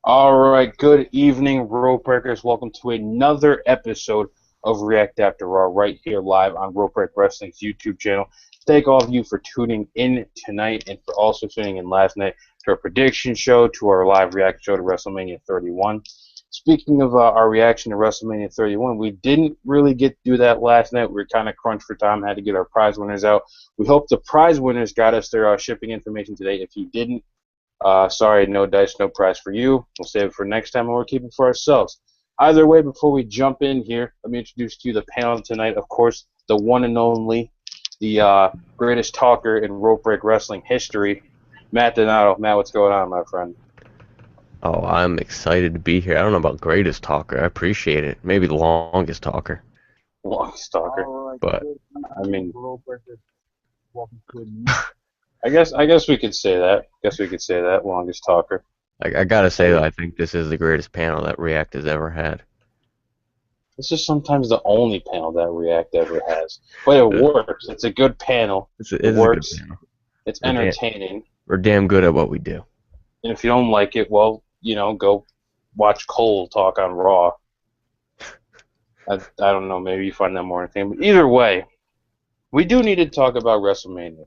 All right, good evening, Rope Breakers. Welcome to another episode of React After Raw right here live on Rope Break Wrestling's YouTube channel. Thank all of you for tuning in tonight and for also tuning in last night to our prediction show, to our live reaction show to WrestleMania 31. Speaking of our reaction to WrestleMania 31, we didn't really get to do that last night. We were kind of crunched for time, had to get our prize winners out. We hope the prize winners got us their shipping information today. If you didn't, sorry, no dice, no prize for you. We'll save it for next time, and we'll keep it for ourselves. Either way, before we jump in here, let me introduce to you the panel tonight. Of course, the one and only, the greatest talker in rope break wrestling history, Matt Donato. Matt, what's going on, my friend? Oh, I'm excited to be here. I don't know about greatest talker. I appreciate it. Maybe the longest talker. Longest talker. But I mean, I guess we could say that. Longest talker. I gotta say that I think this is the greatest panel that React has ever had. This is sometimes the only panel that React ever has, but it works. It's a good panel. It A good works. panel. It's We're damn, entertaining. we're damn good at what we do. And if you don't like it, well, go watch Cole talk on Raw. I don't know, maybe you find that more entertaining. But either way, we do need to talk about WrestleMania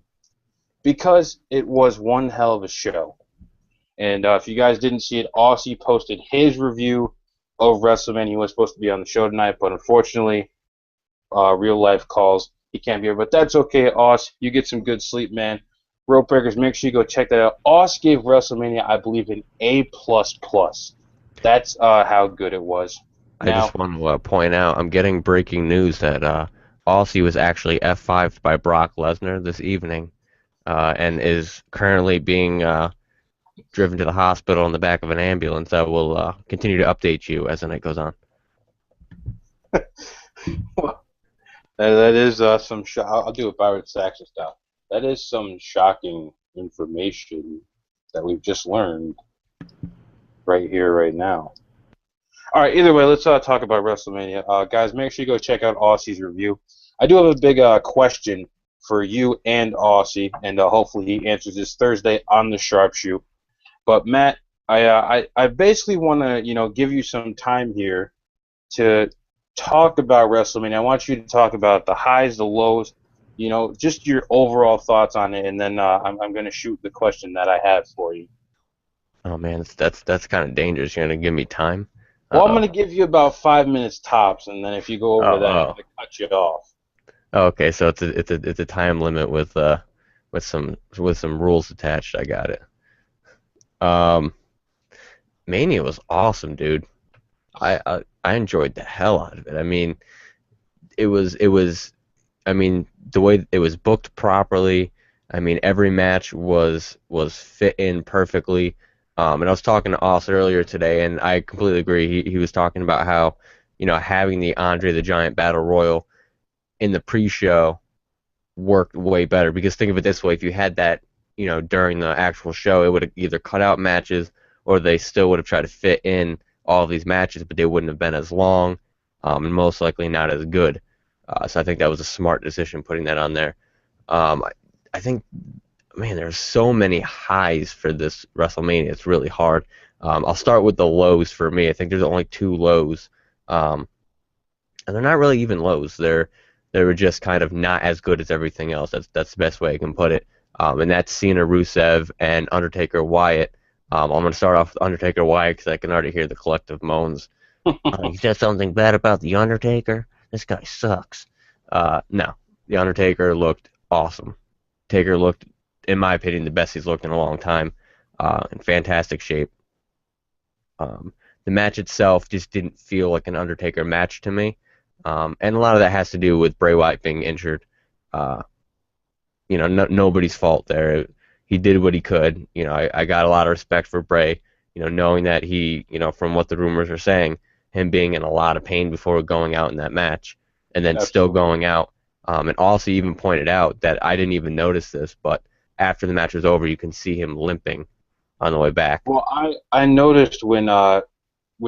because it was one hell of a show. And if you guys didn't see it, Aussie posted his review of WrestleMania. He was supposed to be on the show tonight, but unfortunately, real life calls. He can't be here, but that's okay, Oz. You get some good sleep, man. Rope Breakers, make sure you go check that out. Oz gave WrestleMania, I believe, an A++. That's how good it was. I Now, just want to point out I'm getting breaking news that Aussie was actually F5'd by Brock Lesnar this evening, and is currently being driven to the hospital in the back of an ambulance. I will continue to update you as the night goes on. that is some I'll do it Byron Saxon style. That is some shocking information that we've just learned right here, right now. All right, either way, let's talk about WrestleMania. Guys, make sure you go check out Aussie's review. I do have a big question for you and Aussie, and hopefully he answers this Thursday on the Sharpshoot. But Matt, I basically want to give you some time here to talk about WrestleMania. I want you to talk about the highs, the lows, just your overall thoughts on it, and then I'm going to shoot the question that I have for you. Oh man, that's kind of dangerous. You're gonna give me time. Well, I'm Uh-oh. going to give you about 5 minutes tops, and then if you go over that, I'm Oh, going to cut you off. oh. Okay, so it's a time limit with some rules attached. I got it. Um, Mania was awesome, dude. I enjoyed the hell out of it. I mean, it was. I mean, the way it was booked properly. I mean, every match was fit in perfectly. And I was talking to Oz earlier today, and I completely agree. He was talking about how, having the Andre the Giant Battle Royal in the pre-show worked way better, because think of it this way: if you had that, during the actual show, it would have either cut out matches, or they still would have tried to fit in all of these matches, but they wouldn't have been as long, and most likely not as good. So I think that was a smart decision putting that on there. I think, man, there's so many highs for this WrestleMania. It's really hard. I'll start with the lows for me. I think there's only two lows, um, and they're not really even lows. They were just kind of not as good as everything else. That's the best way I can put it. And that's Cena, Rusev, and Undertaker Wyatt. I'm going to start off with Undertaker Wyatt because I can already hear the collective moans. You said something bad about the Undertaker? This guy sucks. No, the Undertaker looked awesome. Taker looked, in my opinion, the best he's looked in a long time. In fantastic shape. The match itself just didn't feel like an Undertaker match to me. And a lot of that has to do with Bray Wyatt being injured. Uh, nobody's fault there. He did what he could. I got a lot of respect for Bray. Knowing that he, from what the rumors are saying, him being in a lot of pain before going out in that match, and then still Absolutely. going out. And also even pointed out that I didn't even notice this, but after the match was over, you can see him limping on the way back. Well, I noticed when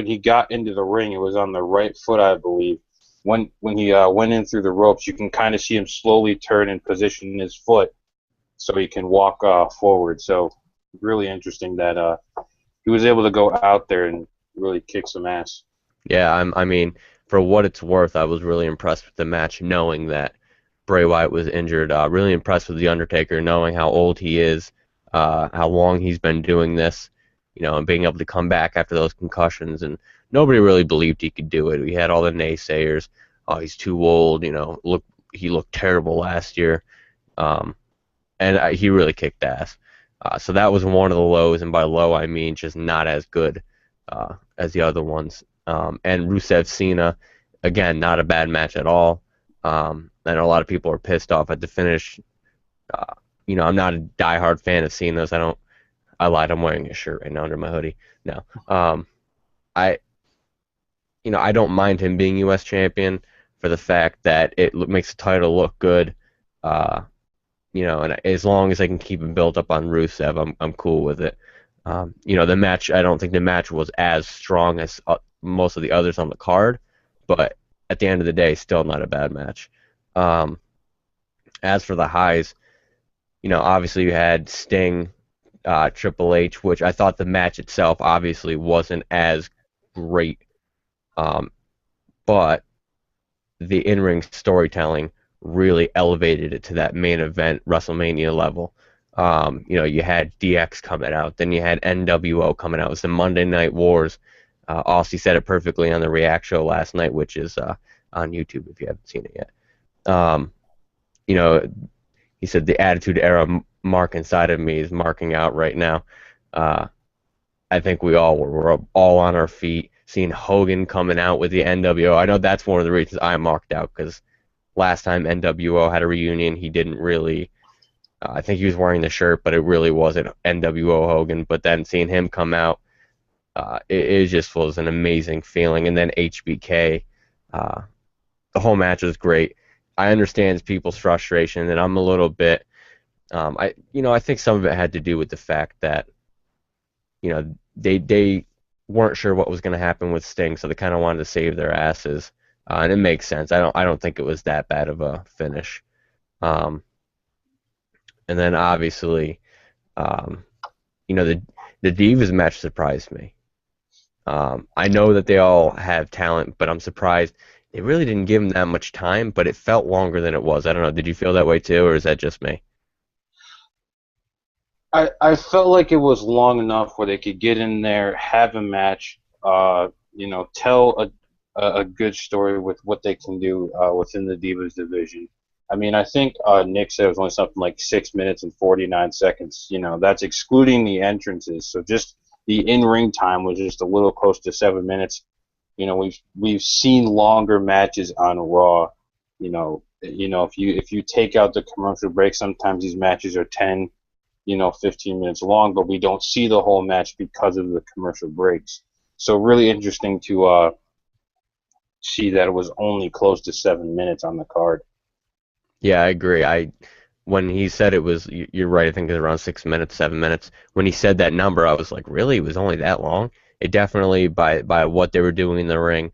he got into the ring, it was on the right foot, I believe. When he went in through the ropes, you can kind of see him slowly turn and position his foot so he can walk forward. So really interesting that he was able to go out there and really kick some ass. Yeah, I mean, for what it's worth, I was really impressed with the match, knowing that Bray Wyatt was injured. Really impressed with the Undertaker, knowing how old he is, how long he's been doing this, and being able to come back after those concussions. And nobody really believed he could do it. We had all the naysayers. Oh, he's too old. He looked terrible last year. Um, and he really kicked ass. So that was one of the lows, and by low I mean just not as good as the other ones. And Rusev Cena, again, not a bad match at all. I know a lot of people are pissed off at the finish. Uh, I'm not a diehard fan of Cena's. I lied. I'm wearing a shirt right now under my hoodie. No. I, I don't mind him being U.S. champion for the fact that it makes the title look good. Uh, and as long as I can keep him built up on Rusev, I'm cool with it. The match, I don't think the match was as strong as most of the others on the card, but at the end of the day, still not a bad match. Um, as for the highs, obviously you had Sting, Triple H, which I thought the match itself obviously wasn't as great, um, but the in-ring storytelling really elevated it to that main event WrestleMania level. You had DX coming out, then you had NWO coming out. It was the Monday Night Wars. Aussie said it perfectly on the React show last night, which is on YouTube if you haven't seen it yet. You know, he said the Attitude Era mark inside of me is marking out right now. Uh, I think we all were all on our feet, seeing Hogan coming out with the NWO. I know that's one of the reasons I marked out because last time NWO had a reunion, he didn't really. I think he was wearing the shirt, but it really wasn't NWO Hogan. But then seeing him come out, it just was an amazing feeling. And then HBK, uh, the whole match was great. I understand people's frustration, and I'm a little bit. I think some of it had to do with the fact that they weren't sure what was going to happen with Sting, so they kind of wanted to save their asses, and it makes sense. I don't think it was that bad of a finish. Um, and then obviously, um, the Divas match surprised me. I know that they all have talent, but I'm surprised they really didn't give them that much time. But it felt longer than it was. I don't know. Did you feel that way too, or is that just me? I felt like it was long enough where they could get in there, have a match, tell a good story with what they can do within the Divas division. I mean, I think Nick said it was only something like 6 minutes and 49 seconds. That's excluding the entrances. So just the in-ring time was just a little close to 7 minutes. We've seen longer matches on Raw. If you take out the commercial break, sometimes these matches are 10, 15 minutes long, but we don't see the whole match because of the commercial breaks. So really interesting to see that it was only close to 7 minutes on the card. Yeah, I agree. When he said it was, you're right. I think it was around 6 minutes, 7 minutes. When he said that number, I was like, really? It was only that long? It definitely, by what they were doing in the ring,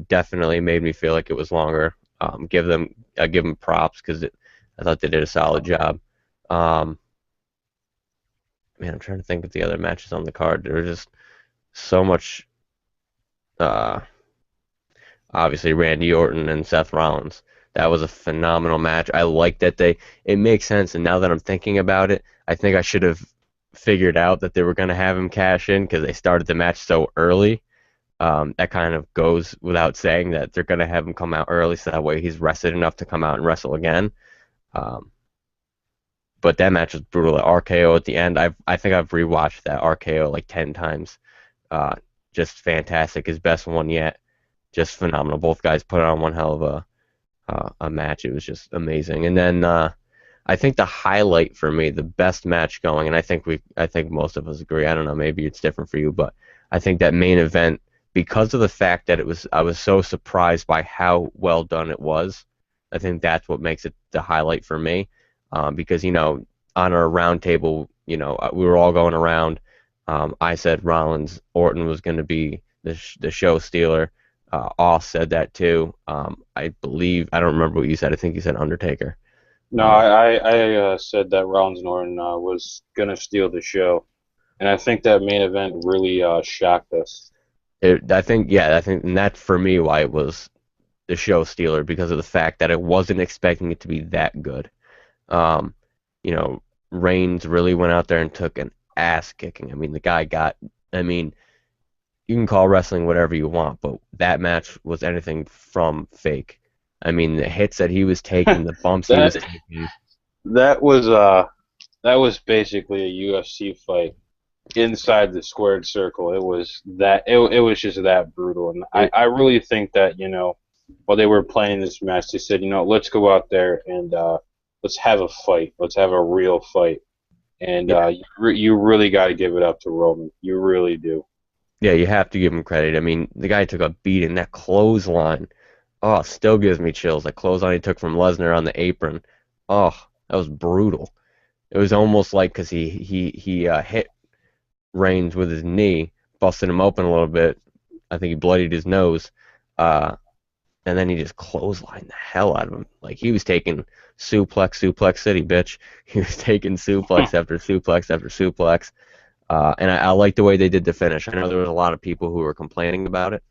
definitely made me feel like it was longer. Give them props because I thought they did a solid job. Um, Man, I'm trying to think of the other matches on the card. There was just so much. Uh, Obviously, Randy Orton and Seth Rollins. That was a phenomenal match. I like that they. It makes sense, and now that I'm thinking about it, I think I should have figured out that they were going to have him cash in because they started the match so early. That kind of goes without saying that they're going to have him come out early, so that way he's rested enough to come out and wrestle again. Um, but that match was brutal. RKO at the end. I think I've rewatched that RKO like 10 times. Uh, just fantastic. His best one yet. Just phenomenal. Both guys put on one hell of a match. It was just amazing. And then I think the highlight for me, the best match going, and I think most of us agree. I don't know, maybe it's different for you, but I think that main event, because of the fact that I was so surprised by how well done it was. I think that's what makes it the highlight for me. Because on our round table, we were all going around. I said Rollins Orton was going to be the show stealer. Oz said that too. I believe I don't remember what you said. I think you said Undertaker. No, Um, I said that Rollins and Orton was gonna steal the show, and I think that main event really shocked us. I think, and that's for me why it was the show stealer because of the fact that I wasn't expecting it to be that good. Um, you know, Reigns really went out there and took an ass kicking. I mean, the guy got. I mean, you can call wrestling whatever you want, but that match was anything from fake. I mean, the hits that he was taking, the bumps he was That taking. that was that was basically a UFC fight inside the squared circle. It was just that brutal, and It, I really think that while they were playing this match, they said let's go out there and let's have a fight, let's have a real fight, and yeah, you really got to give it up to Roman, you really do. yeah, you have to give him credit. I mean, the guy took a beating. That clothesline, oh, still gives me chills. That clothesline he took from Lesnar on the apron, oh, that was brutal. It was almost like because he hit Reigns with his knee, busted him open a little bit. I think he bloodied his nose. Uh, and then he just clotheslined the hell out of him. Like he was taking suplex city, bitch. He was taking suplex after suplex after suplex. And I like the way they did the finish. I know there was a lot of people who were complaining about it.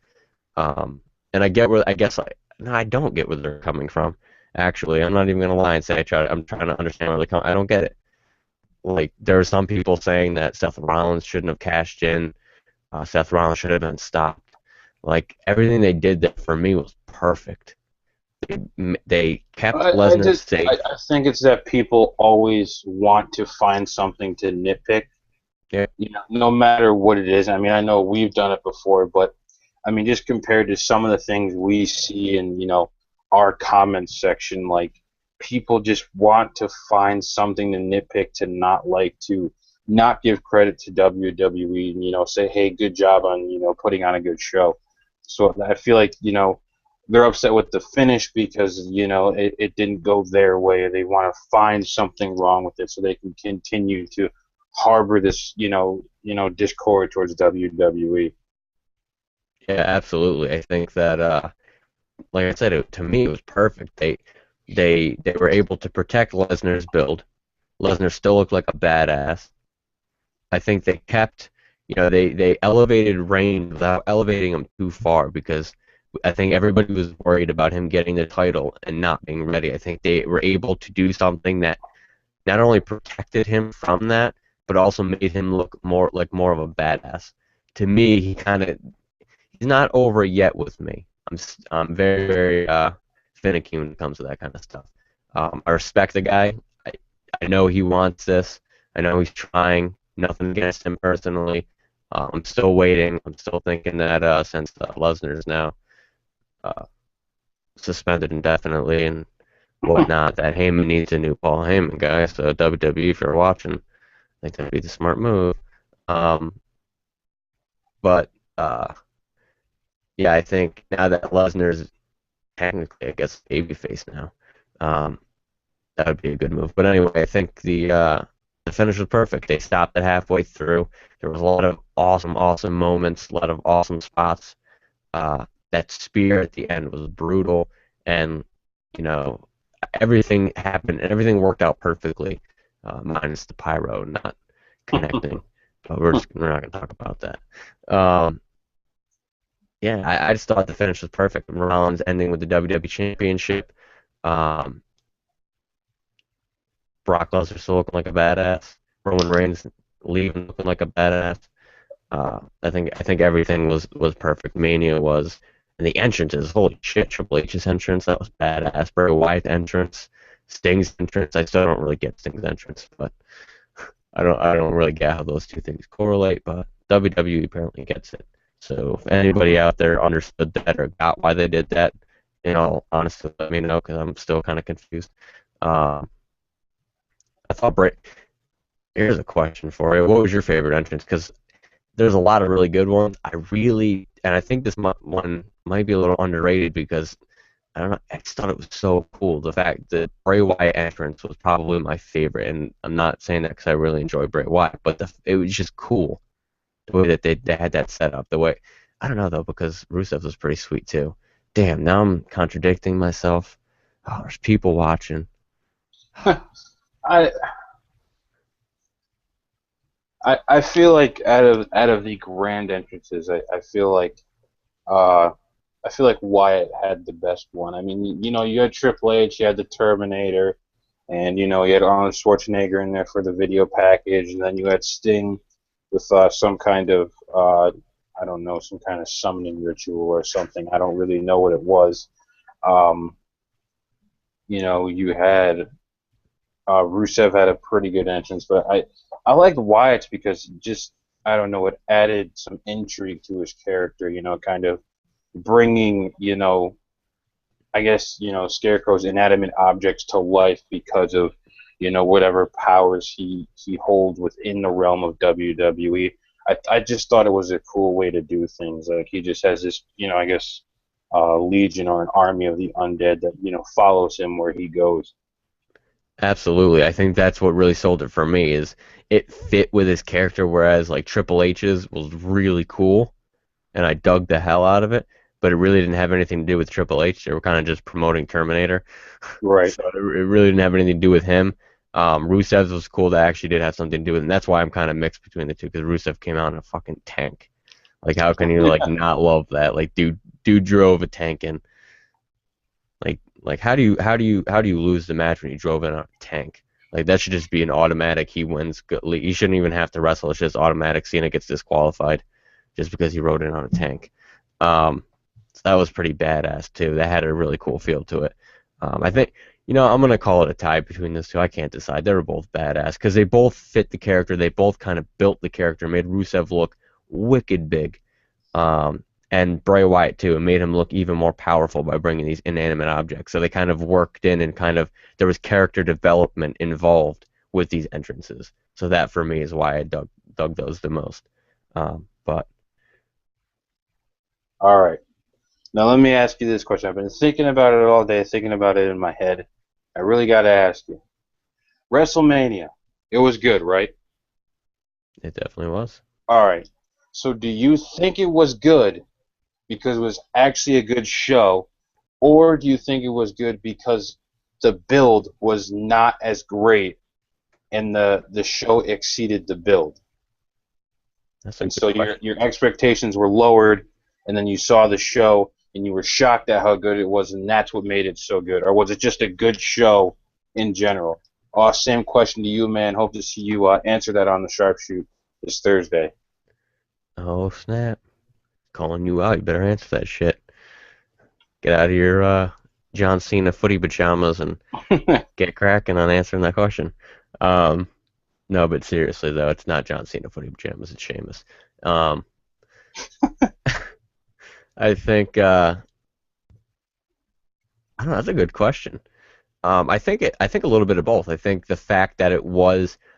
Um, and I guess no, I don't get where they're coming from. Actually, I'm not even gonna lie and say I'm trying to understand where they come. I don't get it. Like there are some people saying that Seth Rollins shouldn't have cashed in. Seth Rollins should have been stopped. Like everything they did there for me was perfect. They kept Lesnar safe. I think it's that people always want to find something to nitpick, Yeah, no matter what it is. I mean, I know we've done it before, but I mean, just compared to some of the things we see in, our comments section, like people just want to find something to nitpick, to not like, to not give credit to WWE, and, say, hey, good job on, putting on a good show. So I feel like, they're upset with the finish because, it didn't go their way. They want to find something wrong with it so they can continue to harbor this, discord towards WWE. yeah, absolutely. I think that, like I said, to me it was perfect. They were able to protect Lesnar's build. Lesnar still looked like a badass. I think they kept, they elevated Reigns without elevating him too far because I think everybody was worried about him getting the title and not being ready. I think they were able to do something that not only protected him from that, but also made him look more of a badass. To me, he's not over yet with me. I'm very very finicky when it comes to that kind of stuff. I respect the guy. I, I know he wants this. I know he's trying. Nothing against him personally. I'm still waiting. I'm still thinking that since Lesnar is now uh, suspended indefinitely and whatnot, that Heyman needs a new Paul Heyman guy. So WWE, if you're watching, I think that'd be the smart move. Um, but yeah, I think now that Lesnar's technically, I guess, babyface now, um, that would be a good move. But anyway, I think the finish was perfect. They stopped it halfway through. There was a lot of awesome moments, a lot of awesome spots. That spear at the end was brutal, and you know everything happened and everything worked out perfectly, minus the pyro not connecting. But we're not gonna talk about that. Um, yeah, I just thought the finish was perfect. Rollins ending with the WWE Championship. Um, Brock Lesnar still looking like a badass. Roman Reigns leaving looking like a badass. I think everything was perfect. Mania was, and the entrances. Holy shit! Triple H's entrance, that was badass. Bray Wyatt entrance, Sting's entrance. I still don't really get Sting's entrance, but I don't really get how those two things correlate. But WWE apparently gets it. So if anybody out there understood that or got why they did that, honestly, let me know because I'm still kind of confused. Um, I thought Bray. Here's a question for you. What was your favorite entrance? Because there's a lot of really good ones. And I think this one might be a little underrated because I don't know. I just thought it was so cool. The fact that Bray Wyatt entrance was probably my favorite, and I'm not saying that because I really enjoy Bray Wyatt, but it was just cool the way that they had that set up. The way I don't know though because Rusev was pretty sweet too. Damn, now I'm contradicting myself. Oh, there's people watching. I I feel like out of the grand entrances, uh I feel like Wyatt had the best one. I mean, you had Triple H, you had the Terminator, and you had Arnold Schwarzenegger in there for the video package, and then you had Sting with some kind of I don't know, some kind of summoning ritual or something. I don't really know what it was. Um, you had Rusev had a pretty good entrance, but I liked Wyatt's because just I don't know, it added some intrigue to his character. Kind of bringing I guess Scarecrow's inanimate objects to life because of whatever powers he holds within the realm of WWE. I just thought it was a cool way to do things. Like he just has this I guess legion or an army of the undead that follows him where he goes. Absolutely. I think that's what really sold it for me is it fit with his character, whereas like Triple H's was really cool and I dug the hell out of it, but it really didn't have anything to do with Triple H. They were kind of just promoting Terminator. Right. So it really didn't have anything to do with him. Rusev's was cool. That actually did have something to do with it, and that's why I'm kind of mixed between the two because Rusev came out in a fucking tank. Like, how can you like not love that? Like, dude drove a tank in. Like how do you lose the match when you drove in a tank? Like that should just be an automatic. He wins. He shouldn't even have to wrestle. It's just automatic. Cena gets disqualified just because he rode in on a tank. So that was pretty badass too. That had a really cool feel to it. I think I'm gonna call it a tie between those two. I can't decide. They were both badass because they both fit the character. They both kind of built the character, made Rusev look wicked big. And Bray Wyatt too, and made him look even more powerful by bringing these inanimate objects. So they kind of worked in and kind of there was character development involved with these entrances. So that for me is why I dug those the most. But All right. Now let me ask you this question. I've been thinking about it all day, thinking about it in my head. I really got to ask you. WrestleMania. It was good, right? it definitely was. All right. So do you think it was good because it was actually a good show, or do you think it was good because the build was not as great and the show exceeded the build? That's a And good so your question. your expectations were lowered, and then you saw the show and you were shocked at how good it was, and that's what made it so good. Or was it just a good show in general? Same question to you, man. Hope to see you answer that on the Sharpshoot this Thursday. Oh snap! Calling you out. You better answer that shit. Get out of your John Cena footy pajamas and get cracking on answering that question. Um, no, but seriously though, it's not John Cena footy pajamas. It's Sheamus. Um, I think I don't know. That's a good question. I think a little bit of both. I think the fact that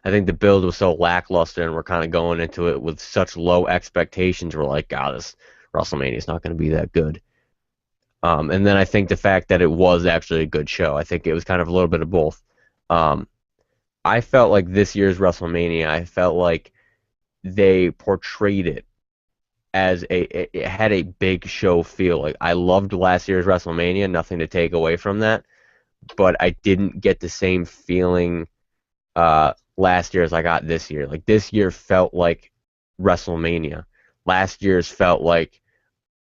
I think the build was so lackluster, and we're kind of going into it with such low expectations. We're like, God, this WrestleMania is not going to be that good. And then I think the fact that it was actually a good show. I think it was kind of a little bit of both. Um, I felt like this year's WrestleMania. I felt like they portrayed it as it had a big show feel. Like I loved last year's WrestleMania. Nothing to take away from that, but I didn't get the same feeling last year as I got this year. Like this year felt like WrestleMania. Last year's felt like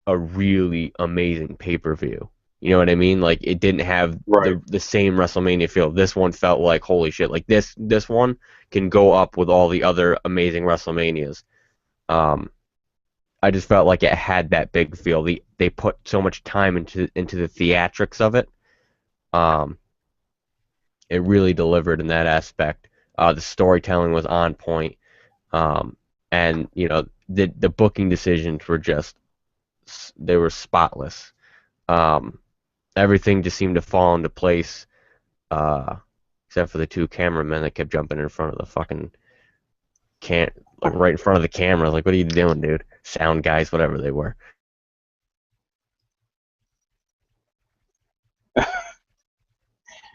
a really amazing pay-per-view. You know what I mean? Like it didn't have Right. the same WrestleMania feel. This one felt like holy shit. Like this one can go up with all the other amazing WrestleManias. Um, I just felt like it had that big feel. They put so much time into the theatrics of it. Um, it really delivered in that aspect. The storytelling was on point, and the booking decisions were just they were spotless. Um, Everything just seemed to fall into place, uh, except for the two cameramen that kept jumping in front of the fucking can like right in front of the camera. Like, what are you doing, dude? Sound guys, whatever they were.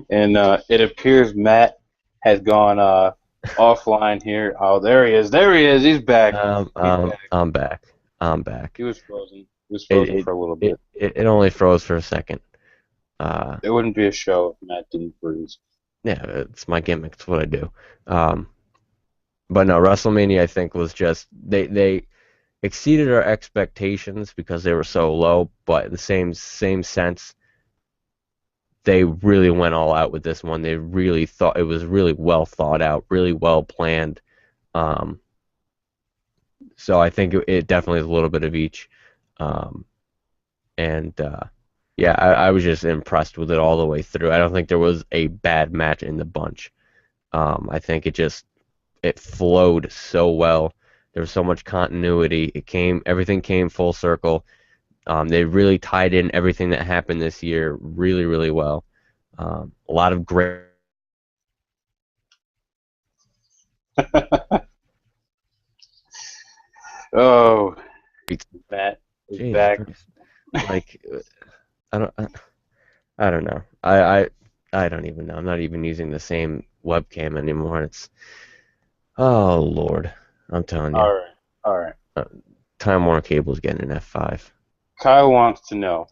And it appears Matt has gone offline here. Oh, there he is. There he is. He's back. He's back. I'm back. I'm back. He was frozen. He was It frozen it for a little it bit. it only froze for a second. Uh, It wouldn't be a show if Matt didn't freeze. yeah, it's my gimmick. It's what I do. Um, But no, WrestleMania I think was just they exceeded our expectations because they were so low, but in the same sense, they really went all out with this one. They really thought it was really well thought out, really well planned. Um, so I think it definitely is a little bit of each. Um, and yeah, I was just impressed with it all the way through. I don't think there was a bad match in the bunch. I think it flowed so well. There was so much continuity. Everything came full circle. They really tied in everything that happened this year really, really well. A lot of great. Oh, Matt is Jesus back. Christ! Like I don't, I don't know. I don't even know. I'm not even using the same webcam anymore. Oh Lord, I'm telling you, All right, all right. uh, Time Warner Cable's getting an F5. Kyle wants to know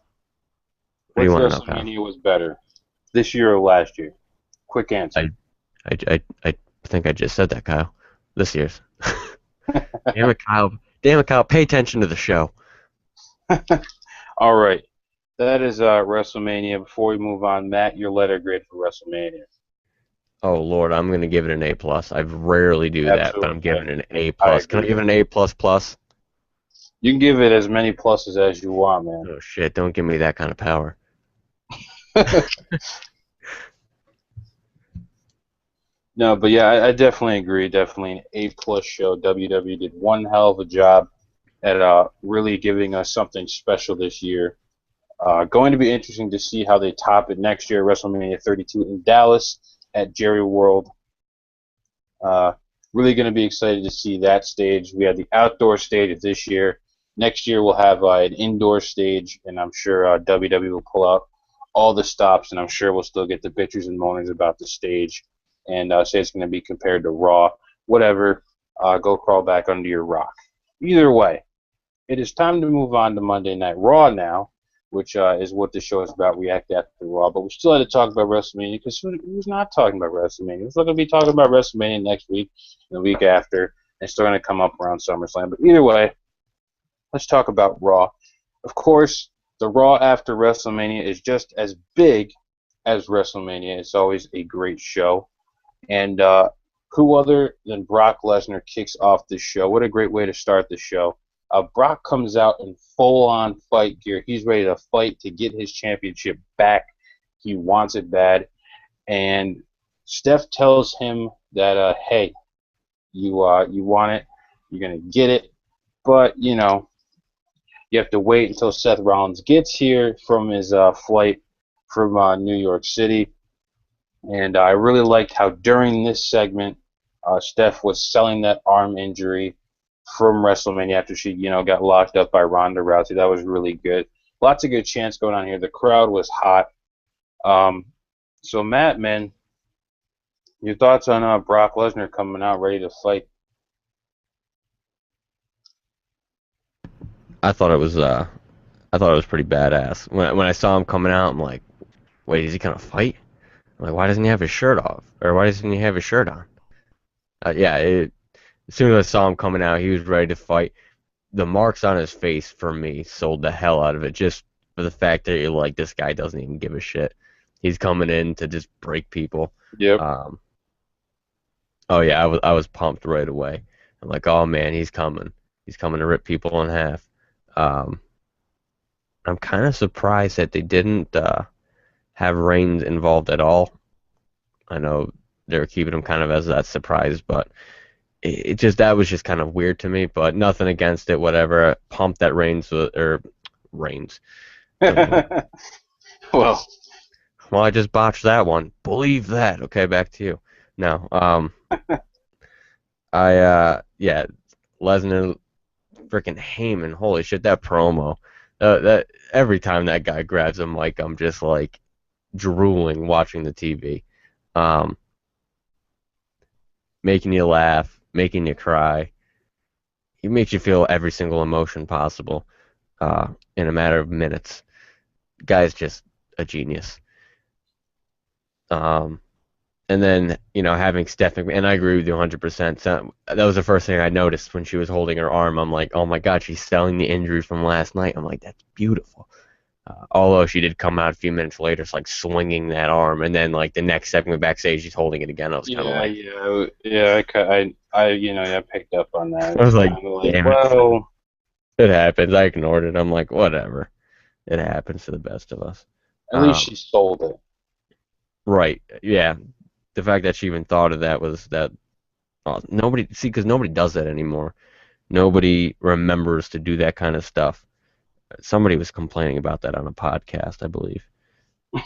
What do you which want to know, Kyle? WrestleMania was better, this year or last year. Quick answer. I I think I just said that, Kyle. This year's. Damn it, Kyle. Damn it, Kyle. Pay attention to the show. All right, that is WrestleMania. Before we move on, Matt, your letter grade for WrestleMania. Oh Lord, I'm gonna give it an A plus. I rarely do that, but Absolutely, I'm giving it an A I plus. Can I agree. give it an A plus plus? You can give it as many pluses as you want, man. Oh shit! Don't give me that kind of power. No, but yeah, I definitely agree. Definitely an A plus show. WWE did one hell of a job at really giving us something special this year. Going to be interesting to see how they top it next year, WrestleMania 32 in Dallas at Jerry World. Uh, really going to be excited to see that stage. We had the outdoor stage this year. Next year we'll have an indoor stage, and I'm sure WWE will pull out all the stops, and I'm sure we'll still get the bitches and moaners about the stage, and say it's going to be compared to Raw. Whatever, go crawl back under your rock. Either way, it is time to move on to Monday Night Raw now, which is what the show is about, React After Raw. But we still had to talk about WrestleMania because who's not talking about WrestleMania? We're still going to be talking about WrestleMania next week and the week after, and it's still going to come up around SummerSlam. But either way, let's talk about Raw. Of course, the Raw after WrestleMania is just as big as WrestleMania. It's always a great show. And who other than Brock Lesnar kicks off the show? What a great way to start the show. Brock comes out in full on fight gear. He's ready to fight to get his championship back. He wants it bad. And Steph tells him that, hey, you want it, you're going to get it. But, you have to wait until Seth Rollins gets here from his flight from New York City. And I really liked how during this segment, Steph was selling that arm injury from WrestleMania after she, got locked up by Ronda Rousey. That was really good. Lots of good chants going on here. The crowd was hot. Um, so Matt, man, your thoughts on Brock Lesnar coming out ready to fight? I thought it was I thought it was pretty badass. When I saw him coming out, I'm like, wait, is he gonna fight? I'm like, why doesn't he have his shirt off? Or why doesn't he have his shirt on? Yeah, as soon as I saw him coming out, he was ready to fight. The marks on his face for me sold the hell out of it, just for the fact that you're like, this guy doesn't even give a shit. He's coming in to just break people. Yep. Um, oh yeah, I was pumped right away. I'm like, oh man, he's coming. He's coming to rip people in half. Um, I'm kind of surprised that they didn't have Reigns involved at all. I know they were keeping him kind of as that surprise, but it just that was just kind of weird to me. But nothing against it, whatever. Pumped that Reigns. Good lord. Well, Well, I just botched that one. Believe that. Okay, back to you. No, yeah, Lesnar, freaking Heyman. Holy shit, that promo. That every time that guy grabs a mic, I'm just like drooling watching the TV. Um, Making you laugh, making you cry. He makes you feel every single emotion possible in a matter of minutes. Guy's just a genius. Um, And then, having Steph McMahon, and I agree with you 100%. So that was the first thing I noticed when she was holding her arm. I'm like, oh my God, she's selling the injury from last night. I'm like, that's beautiful. Although she did come out a few minutes later, it's like swinging that arm, and then like the next segment backstage, she's holding it again. I was kind of Yeah, like, yeah, yeah. I picked up on that. I was It's like, kind of like, damn it. well, It happens. I ignored it. I'm like, whatever. It happens to the best of us. at least she sold it. Right. Yeah. The fact that she even thought of that was that nobody see because nobody does that anymore. Nobody remembers to do that kind of stuff. Somebody was complaining about that on a podcast, I believe,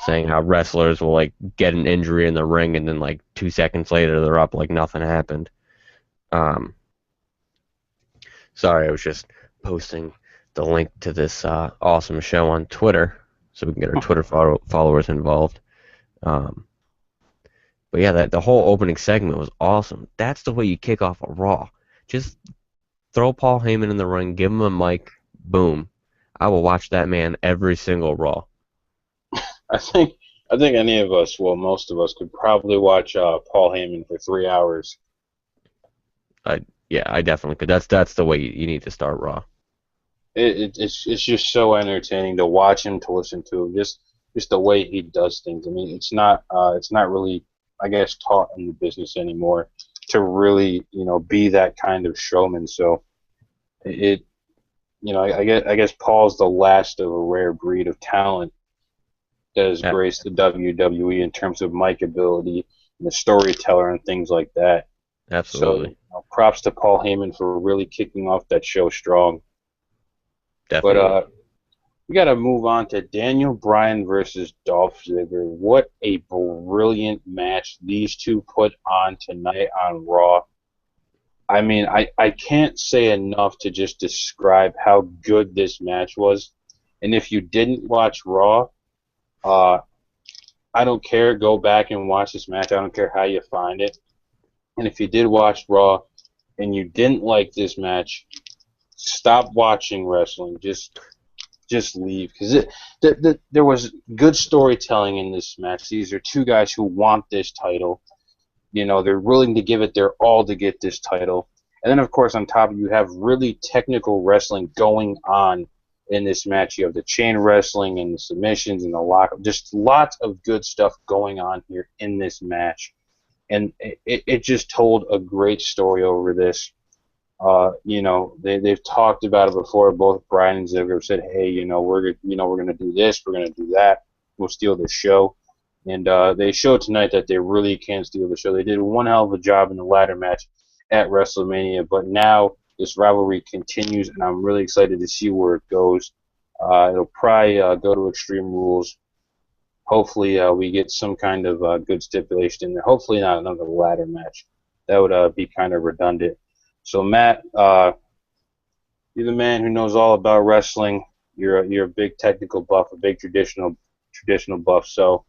saying how wrestlers will like get an injury in the ring and then like 2 seconds later they're up like nothing happened. Um, Sorry, I was just posting the link to this awesome show on Twitter so we can get our Twitter followers involved. Um, but yeah, the whole opening segment was awesome. That's the way you kick off a Raw. Just throw Paul Heyman in the ring, give him a mic, boom. I will watch that man every single Raw. I think I think any of us, well, most of us, could probably watch Paul Heyman for 3 hours. I Yeah, I definitely could. That's the way you need to start Raw. It's just so entertaining to watch him, to listen to him, just the way he does things. I mean, it's not really, I guess, taught in the business anymore to really be that kind of showman. So it I guess Paul's the last of a rare breed of talent that has Yeah, graced the WWE in terms of mic ability and the storyteller and things like that. So absolutely, props to Paul Heyman for really kicking off that show strong. But definitely. we got to move on to Daniel Bryan versus Dolph Ziggler. What a brilliant match these two put on tonight on Raw. I mean, I can't say enough to just describe how good this match was. And if you didn't watch Raw, uh, I don't care. Go back and watch this match. I don't care how you find it. And if you did watch Raw and you didn't like this match, stop watching wrestling. Just leave because there was good storytelling in this match. These are two guys who want this title. They're willing to give it their all to get this title. And then, of course, on top of you have really technical wrestling going on in this match. You have the chain wrestling and the submissions and the lock. Just lots of good stuff going on here in this match. And it just told a great story over this. They've talked about it before. Both Bryan and Ziggler have said, "Hey, we're gonna do this, we're gonna do that. We'll steal the show." And they showed tonight that they really can steal the show. They did one hell of a job in the ladder match at WrestleMania, but now this rivalry continues, and I'm really excited to see where it goes. It'll probably go to Extreme Rules. Hopefully, we get some kind of good stipulation in there. Hopefully, not another ladder match. That would be kind of redundant. So, Matt, you're the man who knows all about wrestling. You're a big technical buff, a big traditional buff. So,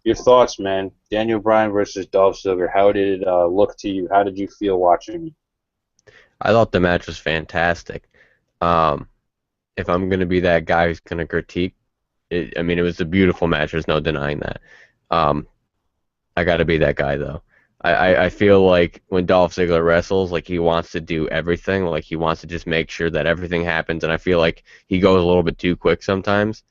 your thoughts, man? Daniel Bryan versus Dolph Ziggler. How did it look to you? How did you feel watching it? I thought the match was fantastic. Um, if I'm gonna be that guy who's gonna critique it, I mean, it was a beautiful match. There's no denying that. Um, I got to be that guy though. I feel like when Dolph Ziggler wrestles, like he wants to do everything, like he wants to just make sure that everything happens, and I feel like he goes a little bit too quick sometimes.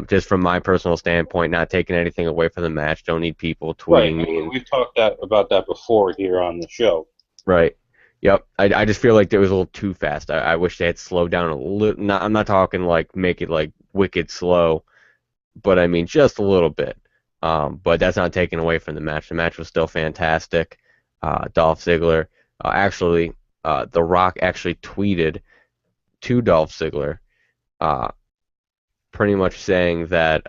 Just from my personal standpoint, not taking anything away from the match. Don't need people Right. tweeting I me mean, and we've talked about that before here on the show. right. Yep. I just feel like it was a little too fast. I wish they had slowed down a little. Not, I'm not talking like make it like wicked slow, but I mean just a little bit. But that's not taken away from the match. The match was still fantastic. Dolph Ziggler, The Rock actually tweeted to Dolph Ziggler, uh, pretty much saying that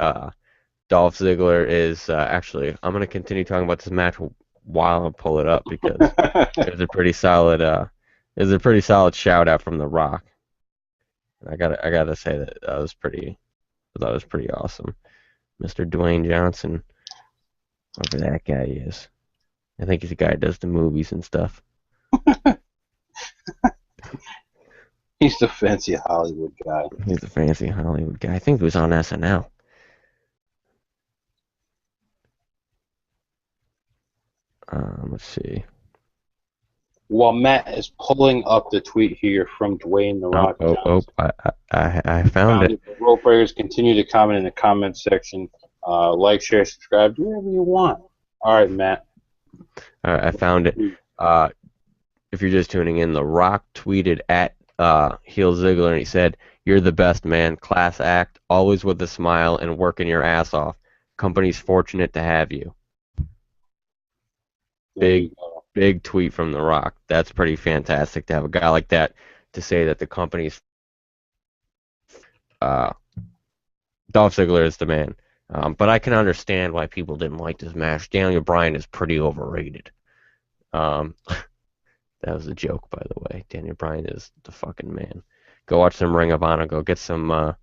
Dolph Ziggler is actually. I'm gonna continue talking about this match while I pull it up because it was a pretty solid. It was a pretty solid shout out from The Rock. I gotta say that was pretty. I thought it was pretty awesome. Mr. Dwayne Johnson, whoever that guy is. I think he's the guy that does the movies and stuff. He's the fancy Hollywood guy. He's the fancy Hollywood guy. I think he was on SNL. Let's see. While Matt is pulling up the tweet here from Dwayne The Oh, Rock oh, oh! Johnson, I found found it. it. The Rope Breakers continue to comment in the comment section. Like, share, subscribe, do whatever you want. All right, Matt. All right, I found it. Uh, if you're just tuning in, The Rock tweeted at Heel Ziggler and he said, "You're the best, man. Class act, always with a smile and working your ass off. Company's fortunate to have you." There Big, you go. big tweet from The Rock. That's pretty fantastic to have a guy like that to say that the company's uh, Dolph Ziggler is the man. But I can understand why people didn't like this match. Daniel Bryan is pretty overrated. Um, that was a joke, by the way. Daniel Bryan is the fucking man. Go watch some Ring of Honor. Go get some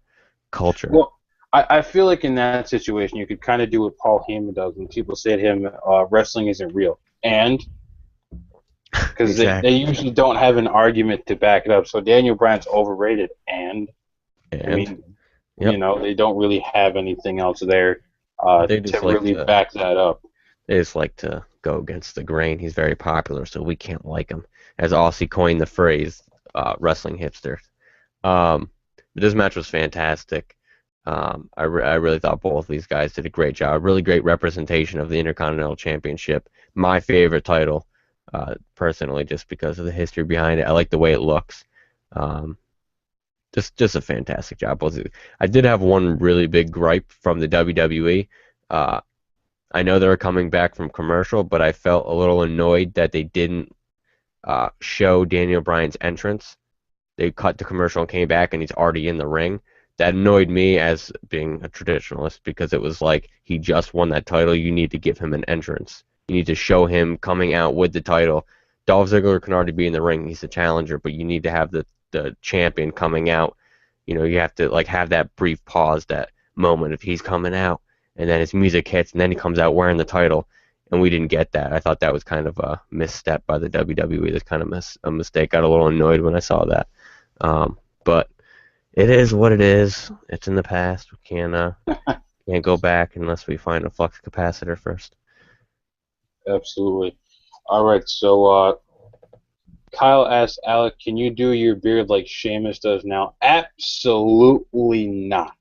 culture. Well, I feel like in that situation, you could kind of do what Paul Heyman does when people say to him, wrestling isn't real. And because they Exactly. usually don't have an argument to back it up. So Daniel Bryan's overrated. And, I And mean, yep, they don't really have anything else there they to just like really to back that up. they just like to go against the grain. He's very popular, so we can't like him. As Aussie coined the phrase, wrestling hipster. But this match was fantastic. I really thought both of these guys did a great job. Really great representation of the Intercontinental Championship. My favorite title, personally, just because of the history behind it. I like the way it looks. Um, just a fantastic job. I did have one really big gripe from the WWE. Uh, I know they were coming back from commercial, but I felt a little annoyed that they didn't show Daniel Bryan's entrance. They cut the commercial and came back and he's already in the ring. That annoyed me as being a traditionalist because it was like he just won that title. You need to give him an entrance. You need to show him coming out with the title. Dolph Ziggler can already be in the ring. He's the challenger, but you need to have the champion coming out. You have to like have that brief pause, that moment of he's coming out, and then his music hits, and then he comes out wearing the title. And we didn't get that. I thought that was kind of a misstep by the WWE. That's kind of a mistake. Got a little annoyed when I saw that. But it is what it is. It's in the past. We can't go back unless we find a flux capacitor first. Absolutely. All right, so Kyle asked Alec, can you do your beard like Sheamus does now? Absolutely not.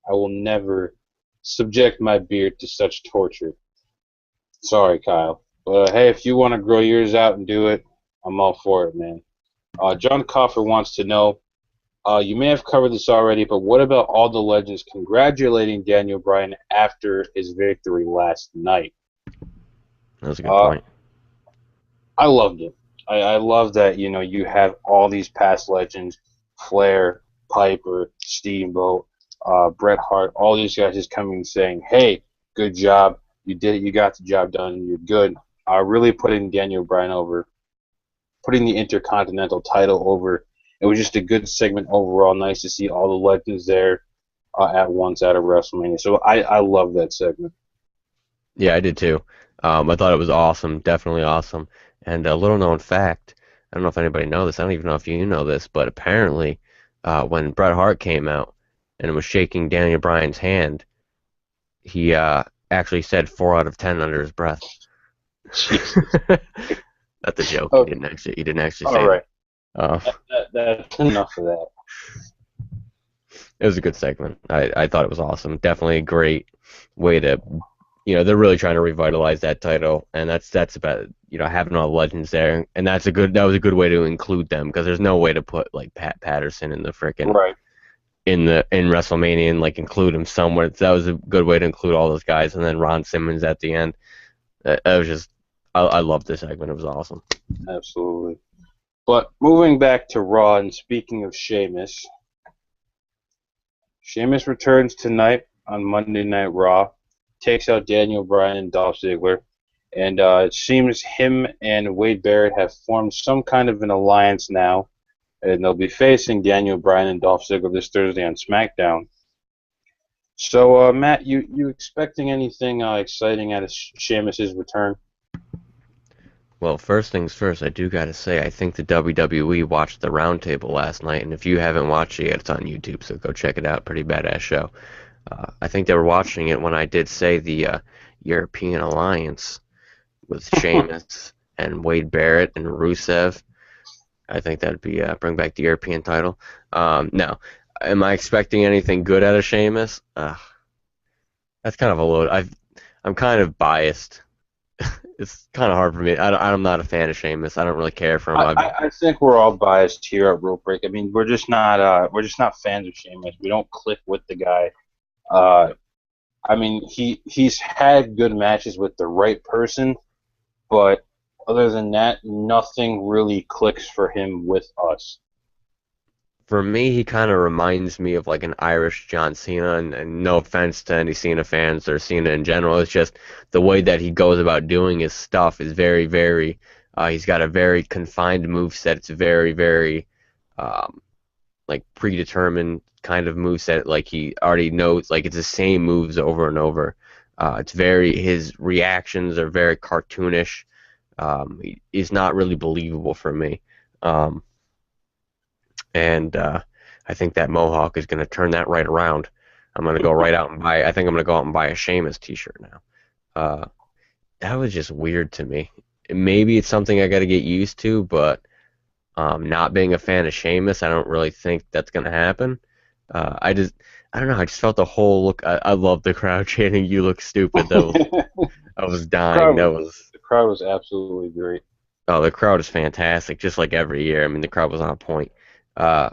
I will never subject my beard to such torture. Sorry, Kyle. But hey, if you want to grow yours out and do it, I'm all for it, man. John Coffer wants to know, you may have covered this already, but what about all the legends congratulating Daniel Bryan after his victory last night? That was a good Uh, point. I loved it. I love that, you have all these past legends, Flair, Piper, Steamboat, Bret Hart, all these guys just coming and saying, hey, good job. You did it. You got the job done. You're good. Really putting Daniel Bryan over, putting the Intercontinental title over. It was just a good segment overall. Nice to see all the legends there at once out of WrestleMania. So I love that segment. Yeah, I did too. I thought it was awesome, definitely awesome. And a little known fact, I don't know if anybody knows this. I don't even know if you know this, but apparently, when Bret Hart came out and was shaking Daniel Bryan's hand, he actually said 4 out of 10 under his breath. Jesus. That's a joke. Oh, He didn't actually all say that. right. Uh, That's enough of that. it was a good segment. I thought it was awesome. Definitely a great way to, they're really trying to revitalize that title, and that's about, having all the legends there, and that was a good way to include them because there's no way to put like Pat Patterson in the frickin' Right. in WrestleMania and like include him somewhere. So that was a good way to include all those guys, and then Ron Simmons at the end. That was just, I loved this segment. It was awesome. Absolutely. But moving back to Raw, and speaking of Sheamus returns tonight on Monday Night Raw, takes out Daniel Bryan and Dolph Ziggler, and it seems him and Wade Barrett have formed some kind of an alliance now, and they'll be facing Daniel Bryan and Dolph Ziggler this Thursday on SmackDown. So, Matt, you expecting anything exciting out of Sheamus's return? Well, first things first, I do gotta say, I think the WWE watched the Roundtable last night, and if you haven't watched it yet, it's on YouTube, so go check it out. Pretty badass show. I think they were watching it when I did say the European Alliance. with Sheamus and Wade Barrett and Rusev. I think that'd be bring back the European title. No, am I expecting anything good out of Sheamus? That's kind of a load. I'm kind of biased. It's kind of hard for me. I'm not a fan of Sheamus. I don't really care for him. I think we're all biased here at Rope Break. I mean, we're just not fans of Sheamus. We don't click with the guy. Uh, I mean, he's had good matches with the right person, but other than that, nothing really clicks for him with us. For me, he kind of reminds me of like an Irish John Cena, and no offense to any Cena fans or Cena in general, it's just the way that he goes about doing his stuff is very, very. He's got a very confined move set. It's very, very um, like predetermined kind of move set. Like he already knows, like it's the same moves over and over. It's very his reactions are very cartoonish. He's not really believable for me. Um, and I think that Mohawk is going to turn that right around. I'm going to go right out and buy. I think I'm going to go out and buy a Sheamus T-shirt now. Uh, that was just weird to me. Maybe it's something I got to get used to, but not being a fan of Sheamus, I don't really think that's going to happen. I don't know. I just felt the whole look. I love the crowd chanting, "You look stupid." the I was dying. crowd That was was. the crowd was absolutely great. Oh, the crowd is fantastic, just like every year. I mean, the crowd was on point. Uh,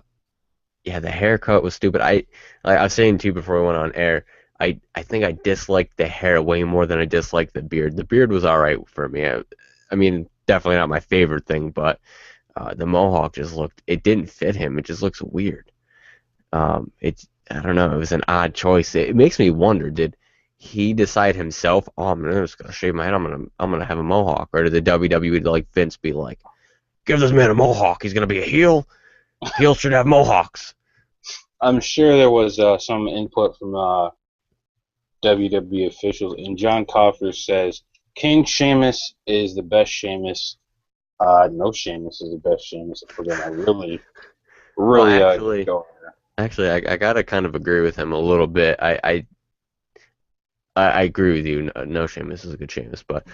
Yeah, the haircut was stupid. I was saying to you before we went on air, I think I disliked the hair way more than I disliked the beard. The beard was all right for me. I mean, definitely not my favorite thing, but the mohawk just it didn't fit him. It just looks weird. I don't know. It was an odd choice. It makes me wonder, did he decide himself, oh, I'm just gonna shave my head. I'm gonna have a mohawk, or did the WWE like Vince be like, give this man a mohawk. He's gonna be a heel. Heels should have mohawks. I'm sure there was some input from WWE officials, and John Coffer says King Sheamus is the best Sheamus. No Sheamus is the best Sheamus. If we're gonna Well, really actually, go there. I gotta kind of agree with him a little bit. I agree with you. No, Sheamus is a good Sheamus, but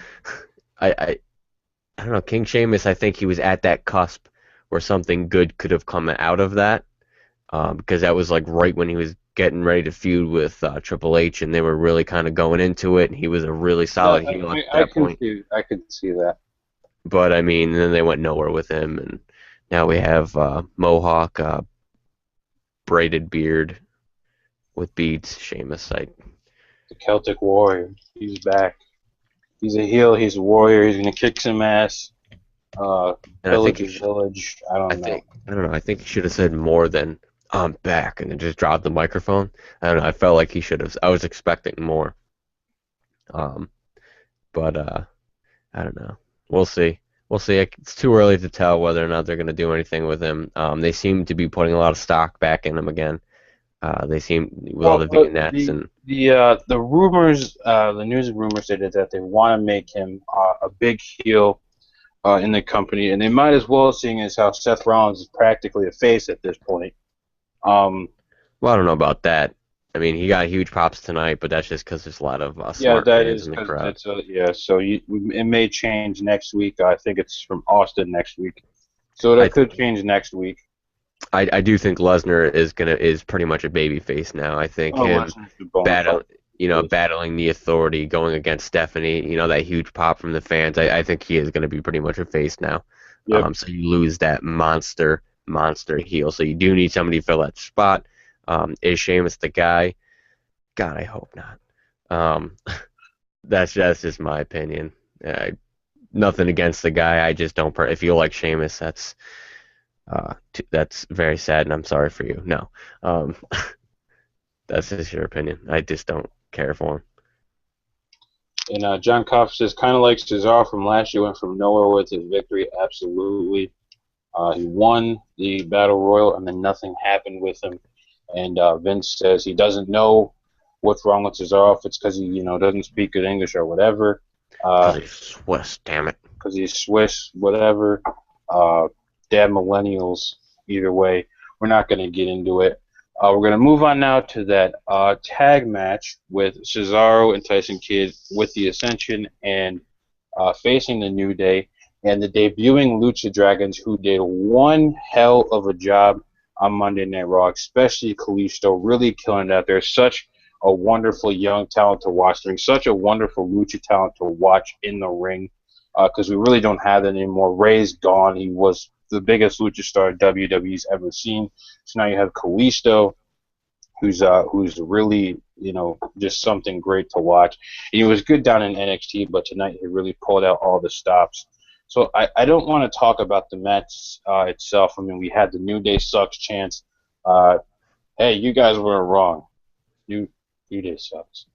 I, I I don't know. King Sheamus, I think he was at that cusp where something good could have come out of that, because that was like right when he was getting ready to feud with Triple H, and they were really kind of going into it, and he was a really That, solid heel at I that can point. see that. But I mean, then they went nowhere with him, and now we have Mohawk, braided beard with beads. Sheamus, The Celtic Warrior, he's back. He's a heel. He's a warrior. He's gonna kick some ass. Uh, and I think Village he is should. village. I don't know. I don't know. I think he should have said more than "I'm back" and then just dropped the microphone. I don't know. I felt like he should have. I was expecting more. Um, but I don't know. We'll see. We'll see. It's too early to tell whether or not they're going to do anything with him. They seem to be putting a lot of stock back in him again. They seem with all Well, the vignettes and the rumors, the news rumors said that they want to make him a big heel in the company, and they might as well, seeing as how Seth Rollins is practically a face at this point. Um, well, I don't know about that. I mean, he got huge pops tonight, but that's just because there's a lot of yeah, smart that fans is in the because crowd. it's yeah. So it may change next week. I think it's from Austin next week, so I that think could change next week. I do think Lesnar is pretty much a baby face now. I think Oh, him Lesnar's the bona fide battle face. battling the authority, going against Stephanie, that huge pop from the fans. I think he is going to be pretty much a face now. Yep. So you lose that monster heel. So you do need somebody to fill that spot. Is Sheamus the guy? God, I hope not. Um, that's just my opinion. Nothing against the guy. I just don't. If you like Sheamus, that's very sad, and I'm sorry for you. No, um, that's just your opinion. I just don't care for him. And John Koff says, kind of like Cesaro from last year, went from nowhere with his victory. Absolutely. He won the Battle Royal, and then nothing happened with him. And Vince says he doesn't know what's wrong with Cesaro, if it's because he, doesn't speak good English or whatever. Because he's Swiss, damn it. Because he's Swiss, whatever. Uh, Dad millennials, either way. We're not going to get into it. We're going to move on now to that tag match with Cesaro and Tyson Kidd with the Ascension and facing the New Day and the debuting Lucha Dragons, who did one hell of a job on Monday Night Raw, especially Kalisto, really killing it out there. Such a wonderful young talent to watch, doing such a wonderful Lucha talent to watch in the ring, because we really don't have that anymore. Ray's gone. He was the biggest Lucha star WWE's ever seen. So now you have Kalisto, who's really just something great to watch. He was good down in NXT, but tonight he really pulled out all the stops. So I don't want to talk about the match itself. I mean, we had the New Day sucks chance. Hey, you guys were wrong. New Day sucks.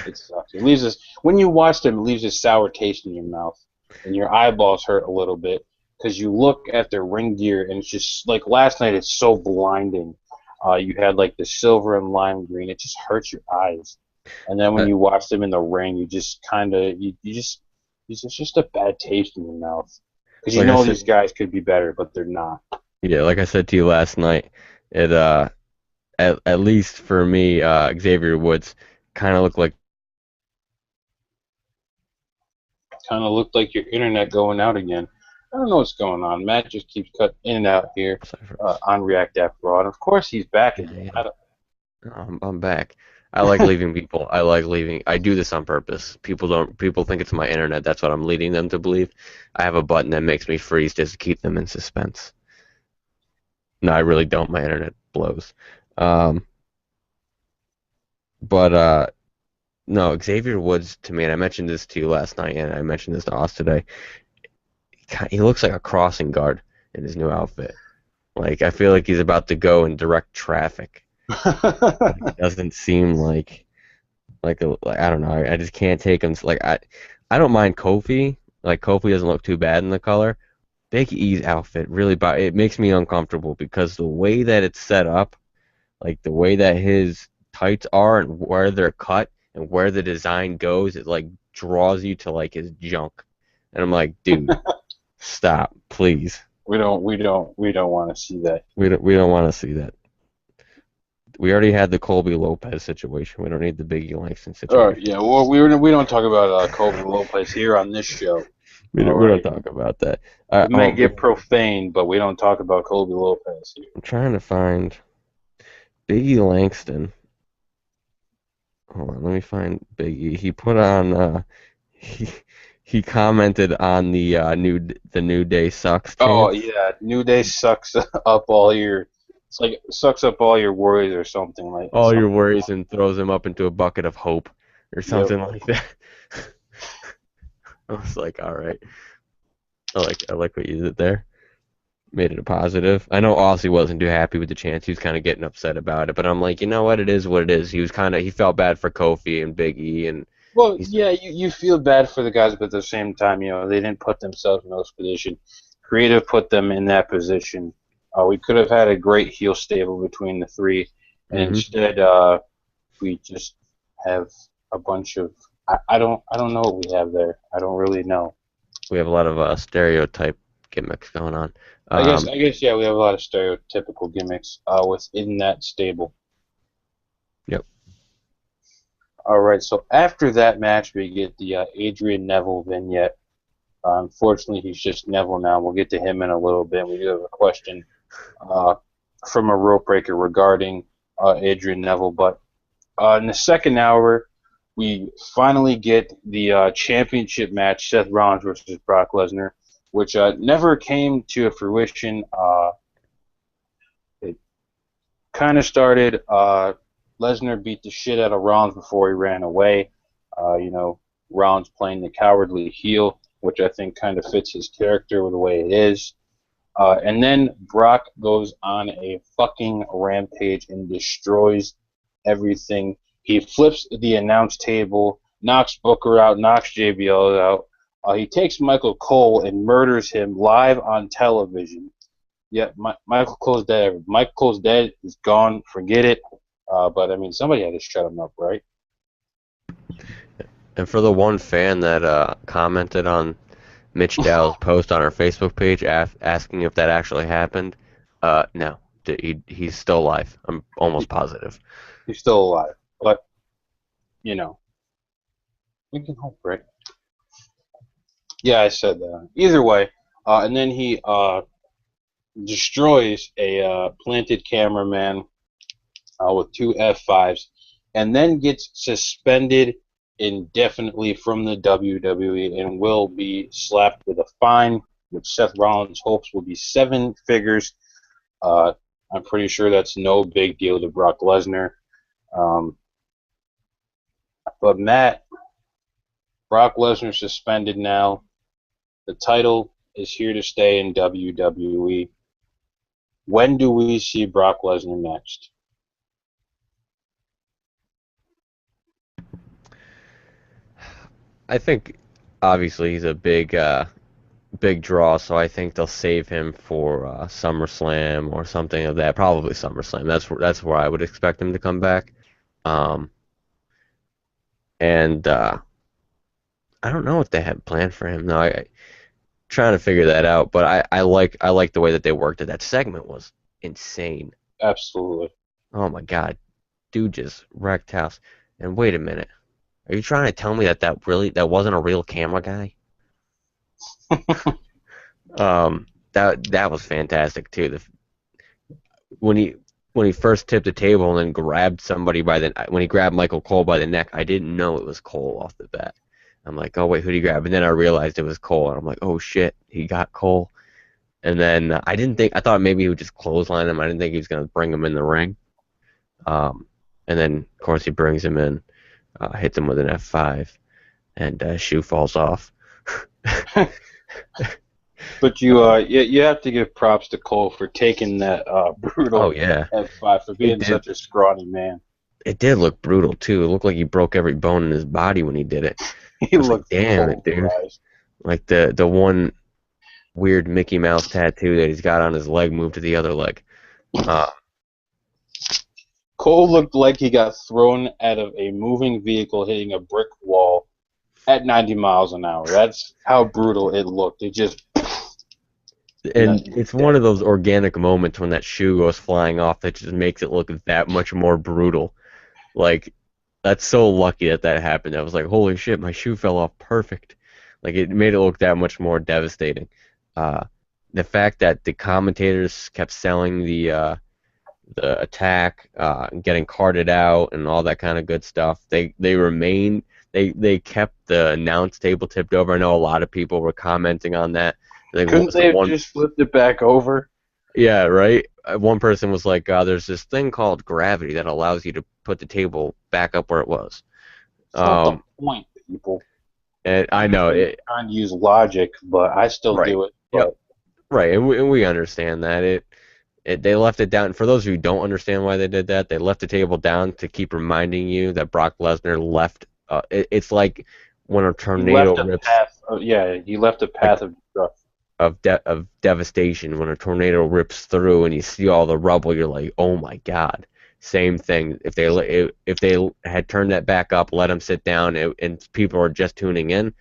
It sucks. It leaves us when you watch them. It leaves a sour taste in your mouth, and your eyeballs hurt a little bit because you look at their ring gear, and it's just like last night. It's so blinding. You had like the silver and lime green. It just hurts your eyes. And then when Uh, you watch them in the ring, you just kind of you just it's just a bad taste in your mouth because you like I know said, these guys could be better, but they're not. yeah, like I said to you last night, it at least for me, Xavier Woods kind of looked like Kind of looked like your internet going out again. I don't know what's going on. Matt just keeps cutting in and out here on React After Raw. And of course, he's back yeah, again. yeah. I'm back. I like leaving people. I like leaving. I do this on purpose. People think it's my internet. That's what I'm leading them to believe. I have a button that makes me freeze just to keep them in suspense. No, I really don't. My internet blows. Um, but no, Xavier Woods to me, and I mentioned this to you last night, and I mentioned this to us today. He looks like a crossing guard in his new outfit. Like I feel like he's about to go and direct traffic. Like, he doesn't seem like I don't know. I just can't take him. Like I don't mind Kofi. Like Kofi doesn't look too bad in the color. Big E's outfit really, it makes me uncomfortable because the way that it's set up, like the way that his tights are and where they're cut and where the design goes, it like draws you to like his junk. And I'm like, dude, stop, please. we don't want to see that. We don't want to see that. We already had the Colby Lopez situation. We don't need the Biggie Langston All right, situation. yeah. Well, we don't talk about Kobe Lopez here on this show. We All don't, we don't right, talk about that. we may get profane, but we don't talk about Kobe Lopez here. I'm trying to find Biggie Langston. Hold on, let me find Biggie. He put on he he commented on the New Day sucks Oh chance. yeah, New Day sucks up all your. It's like sucks up all your worries or something like All your something. worries and throws him up into a bucket of hope or Yep. something like that. I was like, all right. I like what you did there. Made it a positive. I know Aussie wasn't too happy with the chance. He was kind of getting upset about it, but I'm like, you know what? It is what it is. He felt bad for Kofi and Big E, and Well, he's yeah, you feel bad for the guys, but at the same time, they didn't put themselves in those positions. Creative put them in that position. We could have had a great heel stable between the three, and hmm instead, we just have a bunch of. I don't know what we have there. I don't really know. we have a lot of stereotype gimmicks going on. I guess Um, I guess yeah, we have a lot of stereotypical gimmicks within that stable. yep. All right, so after that match, we get the Adrian Neville vignette. Unfortunately, he's just Neville now. We'll get to him in a little bit. We do have a question uh, from a rope breaker regarding Adrian Neville. But in the second hour, we finally get the championship match, Seth Rollins versus Brock Lesnar, which never came to fruition. It kind of started. Lesnar beat the shit out of Rollins before he ran away. Rollins playing the cowardly heel, which I think kind of fits his character with the way it is. And then Brock goes on a fucking rampage and destroys everything. He flips the announce table, knocks Booker out, knocks JBL out. He takes Michael Cole and murders him live on television. Yeah, Michael Cole's dead. Michael Cole's dead. He's gone. Forget it. But I mean, somebody had to shut him up, right? And for the one fan that commented on Mitch Dow's post on our Facebook page asking if that actually happened, no, he's still alive. I'm almost positive. He's still alive, but you know, we can hope, right? Yeah, I said that. Either way, and then he destroys a planted cameraman with two F5s, and then gets suspended indefinitely from the WWE and will be slapped with a fine, which Seth Rollins hopes will be seven figures. Uh, I'm pretty sure that's no big deal to Brock Lesnar. Um, but Matt, Brock Lesnar suspended now. The title is here to stay in WWE. When do we see Brock Lesnar next? I think obviously he's a big draw, so I think they'll save him for SummerSlam or something of that. Probably SummerSlam. That's where I would expect him to come back. Um, and I don't know what they have planned for him. No, I trying to figure that out. But I like the way that they worked it. That segment was insane. Absolutely. Oh my God, dude just wrecked house. And wait a minute, are you trying to tell me that that wasn't a real camera guy? That was fantastic too. When he when he first tipped the table and then grabbed somebody when he grabbed Michael Cole by the neck, I didn't know it was Cole off the bat. I'm like, oh wait, who'd he grab? And then I realized it was Cole, and I'm like, oh shit, he got Cole. And then I thought maybe he would just clothesline him. I didn't think he was gonna bring him in the ring. Um, and then of course he brings him in, hits him with an F5, and shoe falls off. But you have to give props to Cole for taking that Oh brutal yeah, F5 for it being did. such a scrawny man. It did look brutal too. It looked like he broke every bone in his body when he did it. He I was like, looked damn it, dude. pulverized. Like the one weird Mickey Mouse tattoo that he's got on his leg moved to the other leg. Uh, Cole looked like he got thrown out of a moving vehicle hitting a brick wall at 90 miles an hour. That's how brutal it looked. It just and then and he was it's one dead. of those organic moments when that shoe goes flying off that just makes it look that much more brutal. Like, that's so lucky that that happened. I was like, holy shit, my shoe fell off perfect. Like, it made it look that much more devastating. Uh, the fact that the commentators kept selling the attack, getting carted out, and all that kind of good stuff. They remained. They kept the announce table tipped over. I know a lot of people were commenting on that. I think Couldn't was they it have one? just flipped it back over? Yeah, right. One person was like, "There's this thing called gravity that allows you to put the table back up where it was." It's not the Um, point, people. and I I know understand it. you're trying to use logic, but I still Right. do it. Yep. But Right, and we understand that they left it down. For those of you who don't understand why they did that, they left the table down to keep reminding you that Brock Lesnar left. It's like when a he tornado left a rips, path. Yeah, he left a like path of destruction. of devastation. When a tornado rips through and you see all the rubble, you're like, oh my god. Same thing. If they had turned that back up, let him sit down, and people are just tuning in,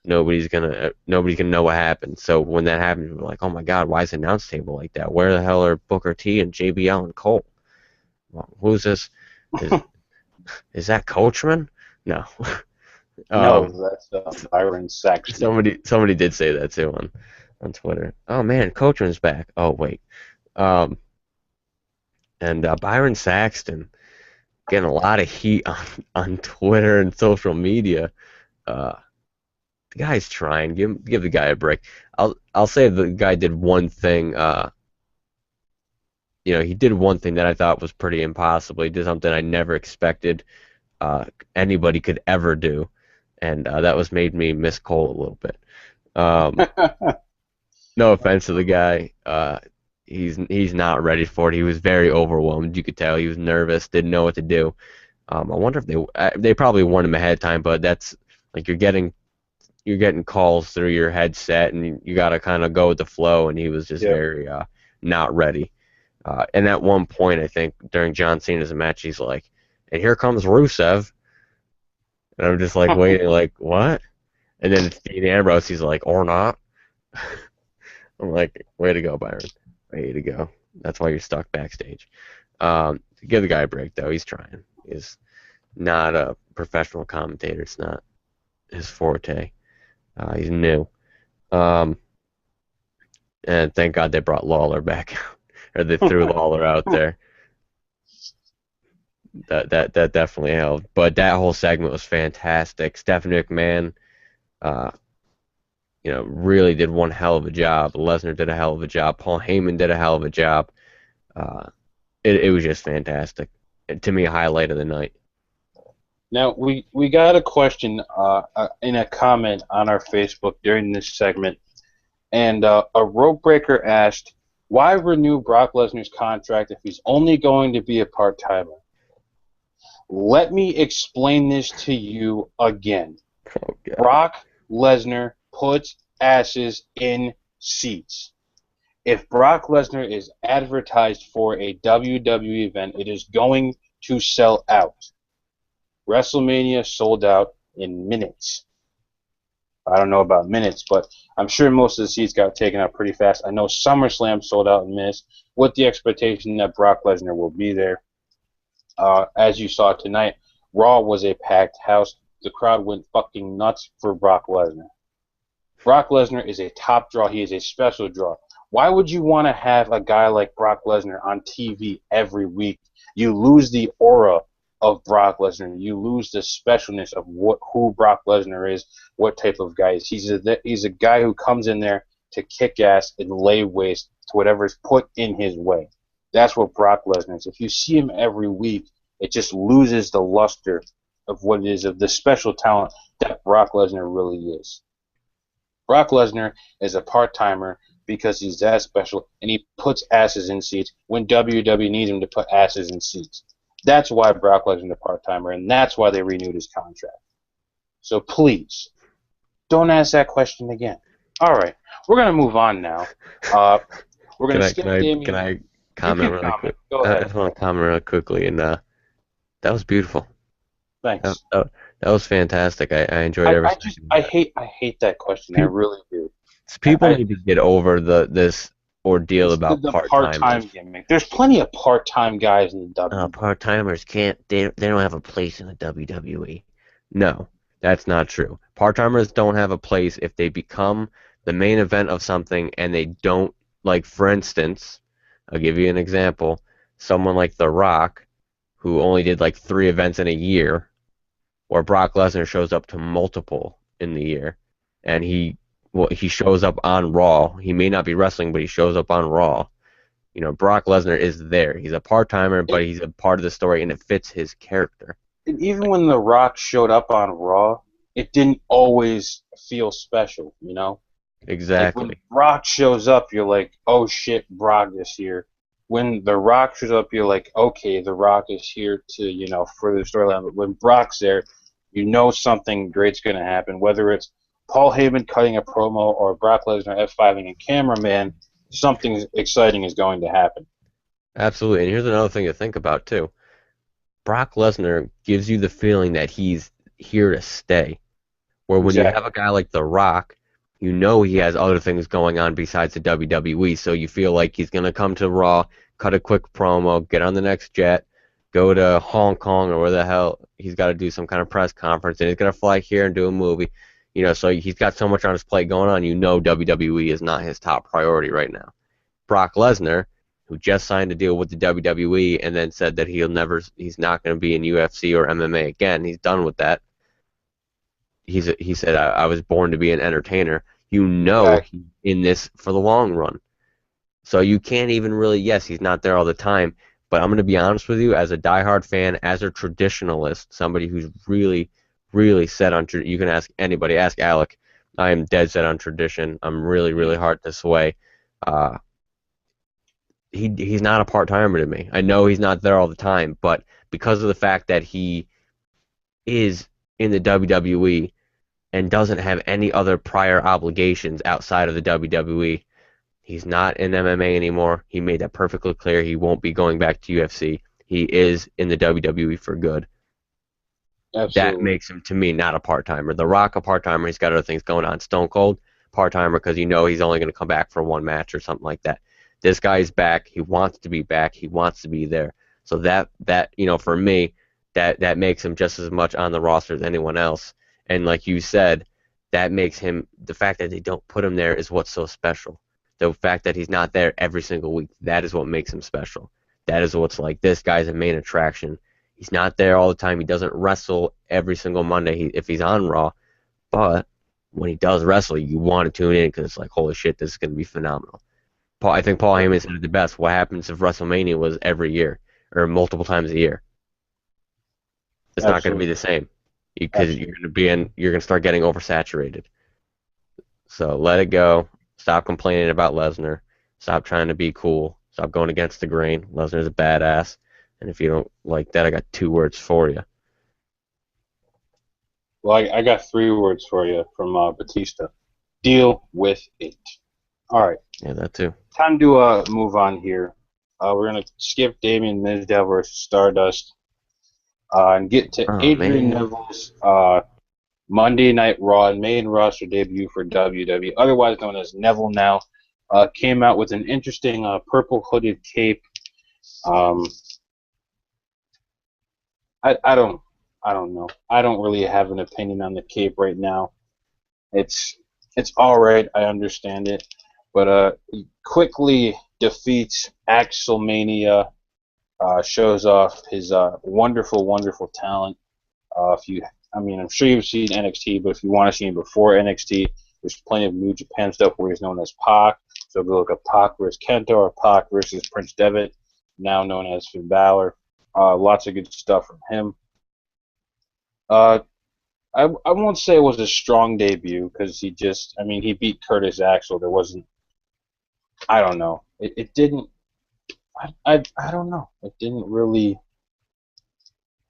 nobody's gonna know what happened. So when that happens, we're like, oh my god, why is the announce table like that? Where the hell are Booker T and JBL and Cole? Well, who's this? Is is that Coachman? No. No, um, that's Byron Saxton. somebody did say that too on Twitter. Oh man, Coachman's back. Oh wait. Um, and Byron Saxton getting a lot of heat on Twitter and social media. Uh, the guy's trying. Give the guy a break. I'll say the guy did one thing. He did one thing that I thought was pretty impossible. He did something I never expected uh, anybody could ever do, and that was made me miss Cole a little bit. Um, no offense to the guy, he's not ready for it. He was very overwhelmed. You could tell he was nervous, didn't know what to do. I wonder if they probably warned him ahead of time, but that's like you're getting calls through your headset, and you got to kind of go with the flow. And he was just Yep. very not ready. And at one point, I think during John Cena's match, he's like, "And here comes Rusev," and I'm just like waiting, like what? And then it's Dean Ambrose. He's like, "Or not." I'm like, "Way to go, Byron. Way to go." That's why you're stuck backstage. Give the guy a break, though. He's trying. He's not a professional commentator. It's not his forte. He's new. Um, and thank God they brought Lawler back, or they threw Lawler out there. That definitely helped. But that whole segment was fantastic. Stephanie McMahon, uh, really did one hell of a job. Lesnar did a hell of a job. Paul Heyman did a hell of a job. Uh, it was just fantastic. To me, a highlight of the night. Now, we got a question in a comment on our Facebook during this segment, and a rope breaker asked, why renew Brock Lesnar's contract if he's only going to be a part-timer? Let me explain this to you again. Oh, God. Brock Lesnar puts asses in seats. If Brock Lesnar is advertised for a WWE event, it is going to sell out. WrestleMania sold out in minutes. I don't know about minutes, but I'm sure most of the seats got taken out pretty fast. I know SummerSlam sold out in minutes with the expectation that Brock Lesnar will be there. As you saw tonight, Raw was a packed house. The crowd went fucking nuts for Brock Lesnar. Brock Lesnar is a top draw. He is a special draw. Why would you want to have a guy like Brock Lesnar on TV every week? You lose the aura of Brock Lesnar. You lose the specialness of who Brock Lesnar is, what type of guy he is. He's a guy who comes in there to kick ass and lay waste to whatever is put in his way. That's what Brock Lesnar is. If you see him every week, it just loses the luster of what it is, of the special talent that Brock Lesnar really is. Brock Lesnar is a part-timer because he's that special, and he puts asses in seats when WWE needs him to put asses in seats. That's why Brock Lesnar is a part-timer, and that's why they renewed his contract. So please, don't ask that question again. All right, we're going to move on now. We're going to skip Damien. Can I comment really quick? Go ahead. I just want to comment really quickly, and that was beautiful. Thanks. That was fantastic. I enjoyed every second. I hate that question. I really do. People need to get over this ordeal about the part-timers. part-time gimmick. There's plenty of part-time guys in the WWE. Part-timers they don't have a place in the WWE. No, that's not true. Part-timers don't have a place if they become the main event of something and they don't, like, for instance, I'll give you an example. Someone like The Rock, who only did like 3 events in a year, or Brock Lesnar shows up to multiple in the year, and he shows up on Raw. He may not be wrestling, but he shows up on Raw. Brock Lesnar is there. He's a part-timer, but he's a part of the story, and it fits his character. And even when The Rock showed up on Raw, it didn't always feel special, Exactly. Like when Brock shows up, you're like, oh shit, Brock is here. When The Rock shows up, you're like, okay, The Rock is here to, further the storyline. But when Brock's there, something great's going to happen. Whether it's Paul Heyman cutting a promo or Brock Lesnar F5ing a cameraman, something exciting is going to happen. Absolutely. And here's another thing to think about, too. Brock Lesnar gives you the feeling that he's here to stay. Where when you have a guy like The Rock, he has other things going on besides the WWE, so you feel like he's going to come to Raw, cut a quick promo, get on the next jet, go to Hong Kong or where the hell he's got to do some kind of press conference, and he's going to fly here and do a movie. So he's got so much on his plate going on, WWE is not his top priority right now. Brock Lesnar, who just signed a deal with the WWE and then said that he's not going to be in UFC or MMA again, he's done with that. He said, I was born to be an entertainer. He's in this for the long run. So you can't even really, yes, he's not there all the time, but I'm going to be honest with you, as a diehard fan, as a traditionalist, somebody who's really, really set on tradition. You can ask anybody, ask Alec. I am dead set on tradition. I'm really, really hard to sway. He's not a part-timer to me. I know he's not there all the time, but because of the fact that he is in the WWE and doesn't have any other prior obligations outside of the WWE. He's not in MMA anymore. He made that perfectly clear. He won't be going back to UFC. He is in the WWE for good. Absolutely. That makes him, to me, not a part-timer. The Rock, a part-timer, he's got other things going on. Stone Cold, part-timer, because he's only going to come back for one match or something like that. This guy's back. He wants to be back. He wants to be there. So that for me, that makes him just as much on the roster as anyone else. And like you said, that makes him, the fact that they don't put him there is what's so special. The fact that he's not there every single week, that is what makes him special. That is what's like, this guy's a main attraction. He's not there all the time. He doesn't wrestle every single Monday if he's on Raw, but when he does wrestle, you want to tune in because it's like, holy shit, this is going to be phenomenal. I think Paul Heyman said it the best. What happens if WrestleMania was every year or multiple times a year? It's not going to be Absolutely. the same because you're going to start getting oversaturated. So let it go. Stop complaining about Lesnar. Stop trying to be cool. Stop going against the grain. Lesnar's a badass. And if you don't like that, I got 2 words for you. Well, I got 3 words for you from Batista. Deal with it. All right, Yeah, that too. time to move on here. We're gonna skip Damien Mizdow versus Stardust and get to Oh Adrian man. Neville's Monday Night Raw main roster debut for WWE, otherwise known as Neville now. Came out with an interesting purple hooded cape. Um, I don't know. I don't really have an opinion on the cape right now. It's it's all right. I understand it, but he quickly defeats Axelmania. Shows off his wonderful, wonderful talent. If you, I mean, I'm sure you've seen NXT, but if you want to see him before NXT, there's plenty of New Japan stuff where he's known as Pac. So go look up Pac versus Kento or Pac versus Prince Devitt, now known as Finn Balor. Lots of good stuff from him. Uh, I won't say it was a strong debut because I mean, he beat Curtis Axel. There wasn't, I don't know. It didn't, I don't know. It didn't really,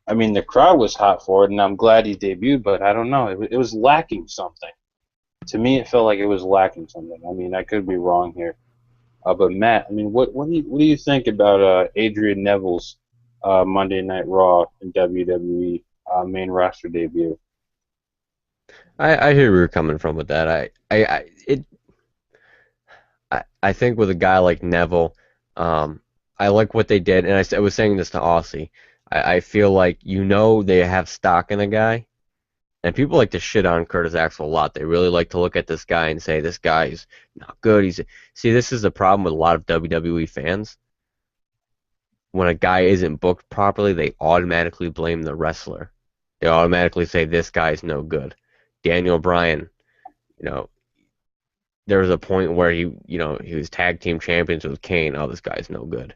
I mean, the crowd was hot for it, and I'm glad he debuted, but I don't know. It was lacking something. To me, it felt like it was lacking something. I mean, I could be wrong here. But Matt, I mean, what do you think about Adrian Neville's Monday Night Raw and WWE main roster debut? I hear where you're coming from with that. I think with a guy like Neville, um, I like what they did, and I was saying this to Aussie. I feel like they have stock in a guy, and people like to shit on Curtis Axel a lot. They really like to look at this guy and say this guy is not good. See, this is the problem with a lot of WWE fans. When a guy isn't booked properly, they automatically blame the wrestler. They automatically say this guy's no good. Daniel Bryan, you know, there was a point where he was tag team champions with Kane. Oh, this guy's no good.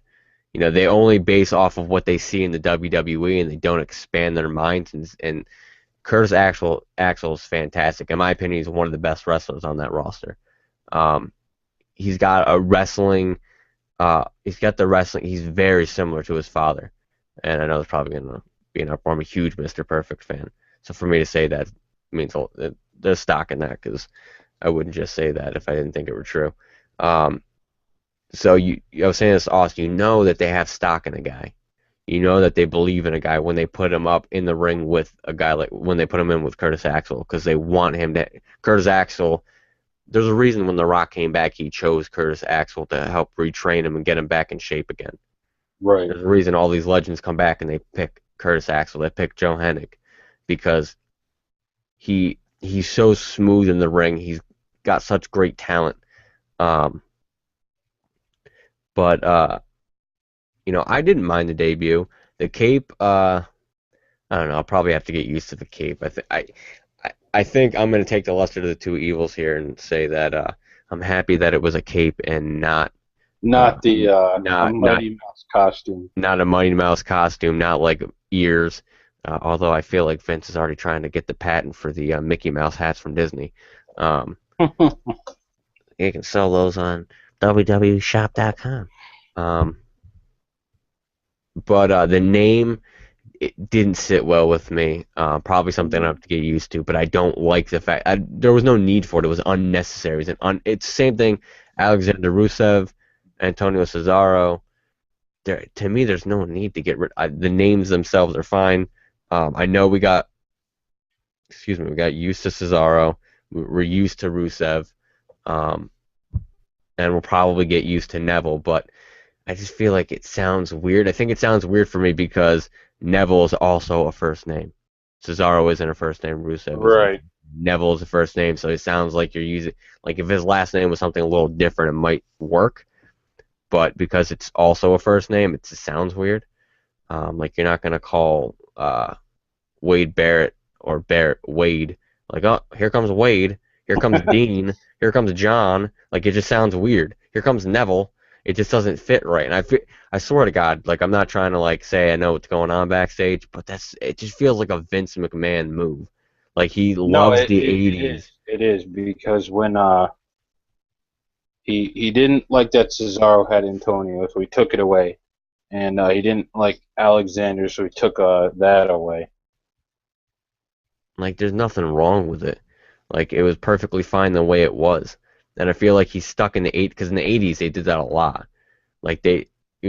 They only base off of what they see in the WWE and they don't expand their minds. And Curtis Axel is fantastic. In my opinion, he's one of the best wrestlers on that roster. Um, he's got a wrestling. He's got the wrestling. He's very similar to his father, and I know it's probably gonna be an uproar. I'm a huge Mr. Perfect fan, so for me to say that means there's stock in that because I wouldn't just say that if I didn't think it were true. Um, so I was saying this to Austin. That they have stock in a guy. That they believe in a guy when they put him up in the ring with a guy like when they put him in with Curtis Axel because they want him to. Curtis Axel, there's a reason when The Rock came back, he chose Curtis Axel to help retrain him and get him back in shape again. Right. There's a reason all these legends come back and they pick Curtis Axel, they pick Joe Hennig, because he's so smooth in the ring. He's got such great talent. Um, but I didn't mind the debut. The cape, I don't know. I'll probably have to get used to the cape. I think I'm going to take the lesser of the two evils here and say that I'm happy that it was a cape and not uh, Not the a not not Mighty Mouse costume. not a Mighty Mouse costume, not like ears. Although I feel like Vince is already trying to get the patent for the Mickey Mouse hats from Disney. Um, you can sell those on www.shop.com. Um, but the name, it didn't sit well with me. Probably something I have to get used to, but I don't like the fact there was no need for it. It was unnecessary. It's the same thing. Alexander Rusev, Antonio Cesaro. To me, there's no need to get rid. The names themselves are fine. I know we got used to Cesaro. We're used to Rusev, um, and we'll probably get used to Neville. But I just feel like it sounds weird. I think it sounds weird for me because Neville is also a first name. Cesaro isn't a first name. Rusev isn't. Right. Neville is the first name, so it sounds like you're using like if his last name was something a little different, it might work. But because it's also a first name, it just sounds weird. Like you're not gonna call Wade Barrett or Barrett Wade. Like, oh, here comes Wade. Here comes Dean. Here comes John. Like, it just sounds weird. Here comes Neville. It just doesn't fit right. And I swear to God, like, I'm not trying to like say I know what's going on backstage, but it just feels like a Vince McMahon move. Like he No, loves the it is. 80s. It is because when he didn't like that Cesaro had Antonio, so he took it away, and he didn't like Alexander, so he took that away. Like, there's nothing wrong with it. Like, it was perfectly fine the way it was. And I feel like he's stuck in the because in the 80s they did that a lot. Like even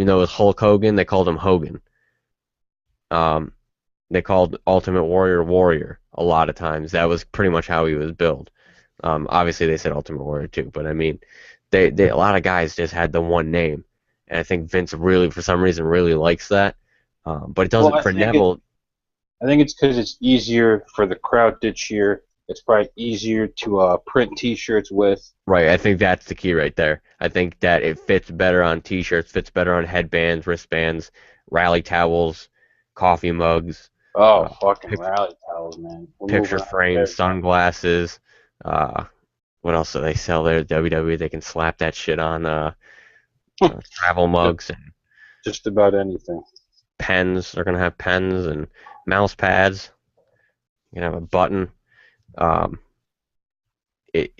though it was Hulk Hogan, they called him Hogan. Um, they called Ultimate Warrior Warrior a lot of times. That was pretty much how he was billed. Obviously they said Ultimate Warrior too, but I mean, they a lot of guys just had the one name, and I think Vince really, for some reason, really likes that. But it Well, doesn't for Neville. I think it's because it's easier for the crowd to cheer. It's probably easier to print T-shirts with. Right, I think that's the key right there. I think that it fits better on T-shirts, fits better on headbands, wristbands, rally towels, coffee mugs, Oh, uh, fucking pic- rally towels, man. We're picture moving on frames, there. sunglasses. Uh, what else do they sell there? WWE, they can slap that shit on travel mugs and Just about anything. pens. They're gonna have pens and mouse pads. You can have a button. Um,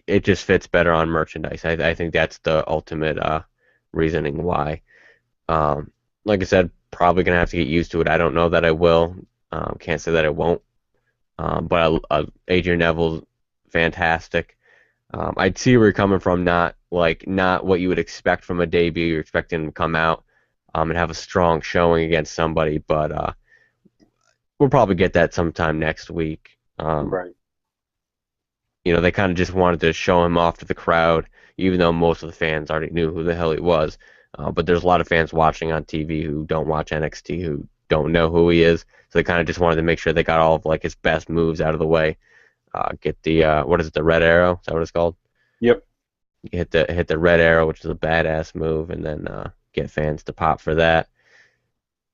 it just fits better on merchandise. I think that's the ultimate reasoning why. Um, like I said, probably gonna have to get used to it. I don't know that I will. Can't say that I won't. But Adrian Neville's fantastic. I'd see where you're coming from. Not what you would expect from a debut. You're expecting him to come out and have a strong showing against somebody, but we'll probably get that sometime next week. Right. They kind of just wanted to show him off to the crowd, even though most of the fans already knew who the hell he was. But there's a lot of fans watching on TV who don't watch NXT who don't know who he is, so they kind of just wanted to make sure they got all of like his best moves out of the way. Get the what is it, the red arrow? Is that what it's called? Yep. Hit the red arrow, which is a badass move, and then get fans to pop for that.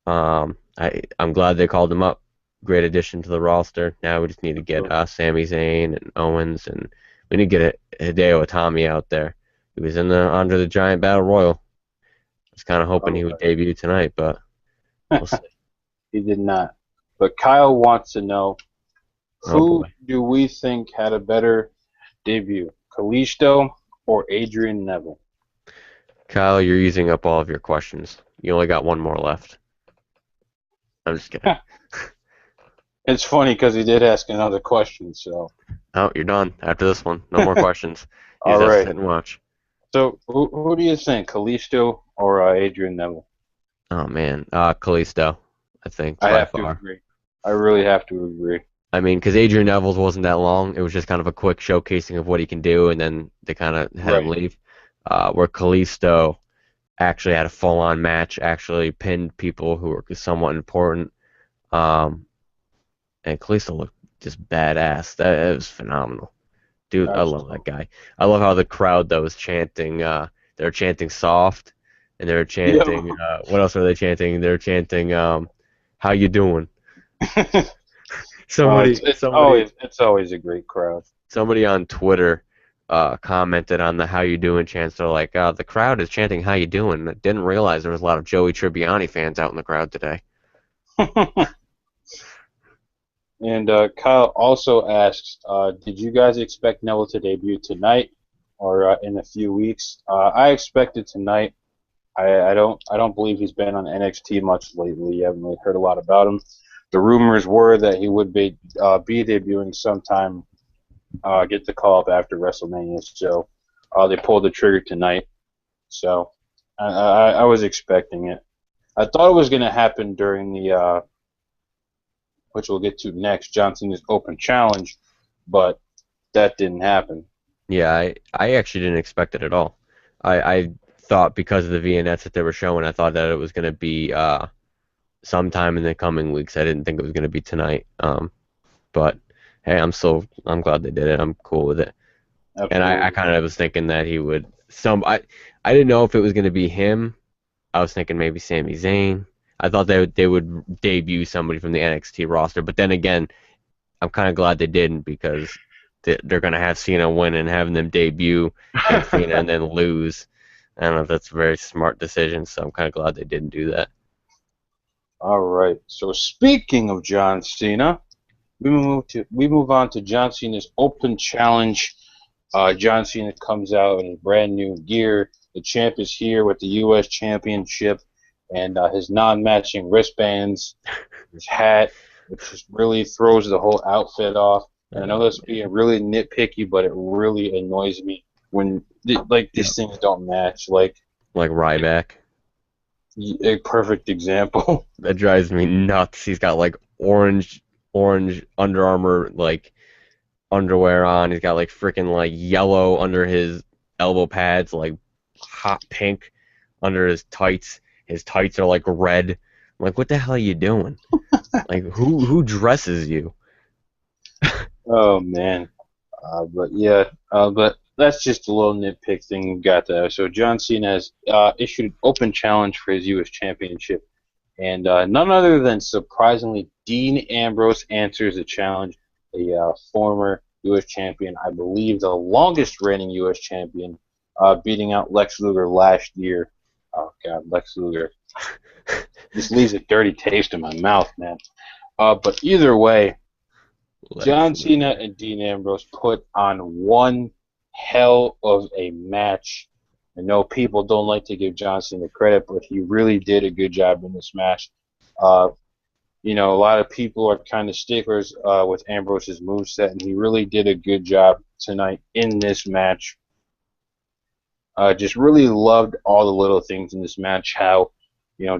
I'm glad they called him up. Great addition to the roster. Now we just need to get Sami Zayn and Owens, and we need to get Hideo Itami out there. He was in the Andre the Giant Battle Royal. I was kind of hoping he would debut tonight, but we'll see. He did not. But Kyle wants to know Oh who boy, do we think had a better debut, Kalisto or Adrian Neville? Kyle, you're using up all of your questions. You only got one more left. I'm just kidding. It's funny because he did ask another question. So, Oh, you're done after this one. No more questions. You all just have to right. sit and watch. So, who do you think, Kalisto or Adrian Neville? Oh man, Kalisto, I think I by have to far. agree. I really have to agree. I mean, because Adrian Neville's wasn't that long. It was just kind of a quick showcasing of what he can do, and then they kind of had him Right. leave. Where Kalisto actually had a full-on match, actually pinned people who were somewhat important. Um, and Kalisto looked just badass. That it was phenomenal. Dude, I love that Absolutely. guy. I love how the crowd that was chanting, they were chanting soft, and they were Yep. chanting, what else were they chanting? They were chanting, how you doing? It's Somebody, it's somebody, always it's always a great crowd. somebody on Twitter, commented on the how you doing chants. They're like, the crowd is chanting how you doing. I didn't realize there was a lot of Joey Tribbiani fans out in the crowd today. And Kyle also asks, did you guys expect Neville to debut tonight or in a few weeks? I expect it tonight. I don't believe he's been on NXT much lately. You haven't really heard a lot about him. The rumors were that he would be debuting sometime. Get the call up after WrestleMania. So they pulled the trigger tonight. So I was expecting it. I thought it was going to happen during the which we'll get to next, John Cena's Open Challenge, but that didn't happen. Yeah, I actually didn't expect it at all. I thought because of the vignettes that they were showing, I thought that it was going to be sometime in the coming weeks. I didn't think it was going to be tonight. But hey, I'm glad they did it. I'm cool with it. And I Absolutely. kind of was thinking that he would I didn't know if it was gonna be him. I was thinking maybe Sami Zayn. I thought they would debut somebody from the NXT roster, but then again, I'm kind of glad they didn't because they're gonna have Cena win and having them debut against Cena and then lose. I don't know if that's a very smart decision, so I'm kind of glad they didn't do that. All right. So speaking of John Cena, we move on to John Cena's Open Challenge. John Cena comes out in his brand new gear. The champ is here with the U.S. Championship and his non-matching wristbands, his hat, which just really throws the whole outfit off. And I know that's being really nitpicky, but it really annoys me when like Yeah. these things don't match. Like Like Ryback. a perfect example. That drives me nuts. He's got like orange Under Armour like underwear on. He's got like freaking like yellow under his elbow pads, like hot pink under his tights. His tights are like red. I'm like, what the hell are you doing? Like, who dresses you? Oh man. But yeah, but that's just a little nitpick thing we got there. So John Cena has issued an open challenge for his U.S. Championship, and none other than surprisingly Dean Ambrose answers the challenge. A former U.S. champion, I believe the longest reigning U.S. champion, beating out Lex Luger last year. Oh God, Lex Luger just leaves a dirty taste in my mouth, man. But either way, Lex John Cena Luger. and Dean Ambrose put on one hell of a match. I know people don't like to give John Cena credit, but he really did a good job in this match. Uh, a lot of people are kind of sticklers with Ambrose's moveset, and he really did a good job tonight in this match. Just really loved all the little things in this match. How,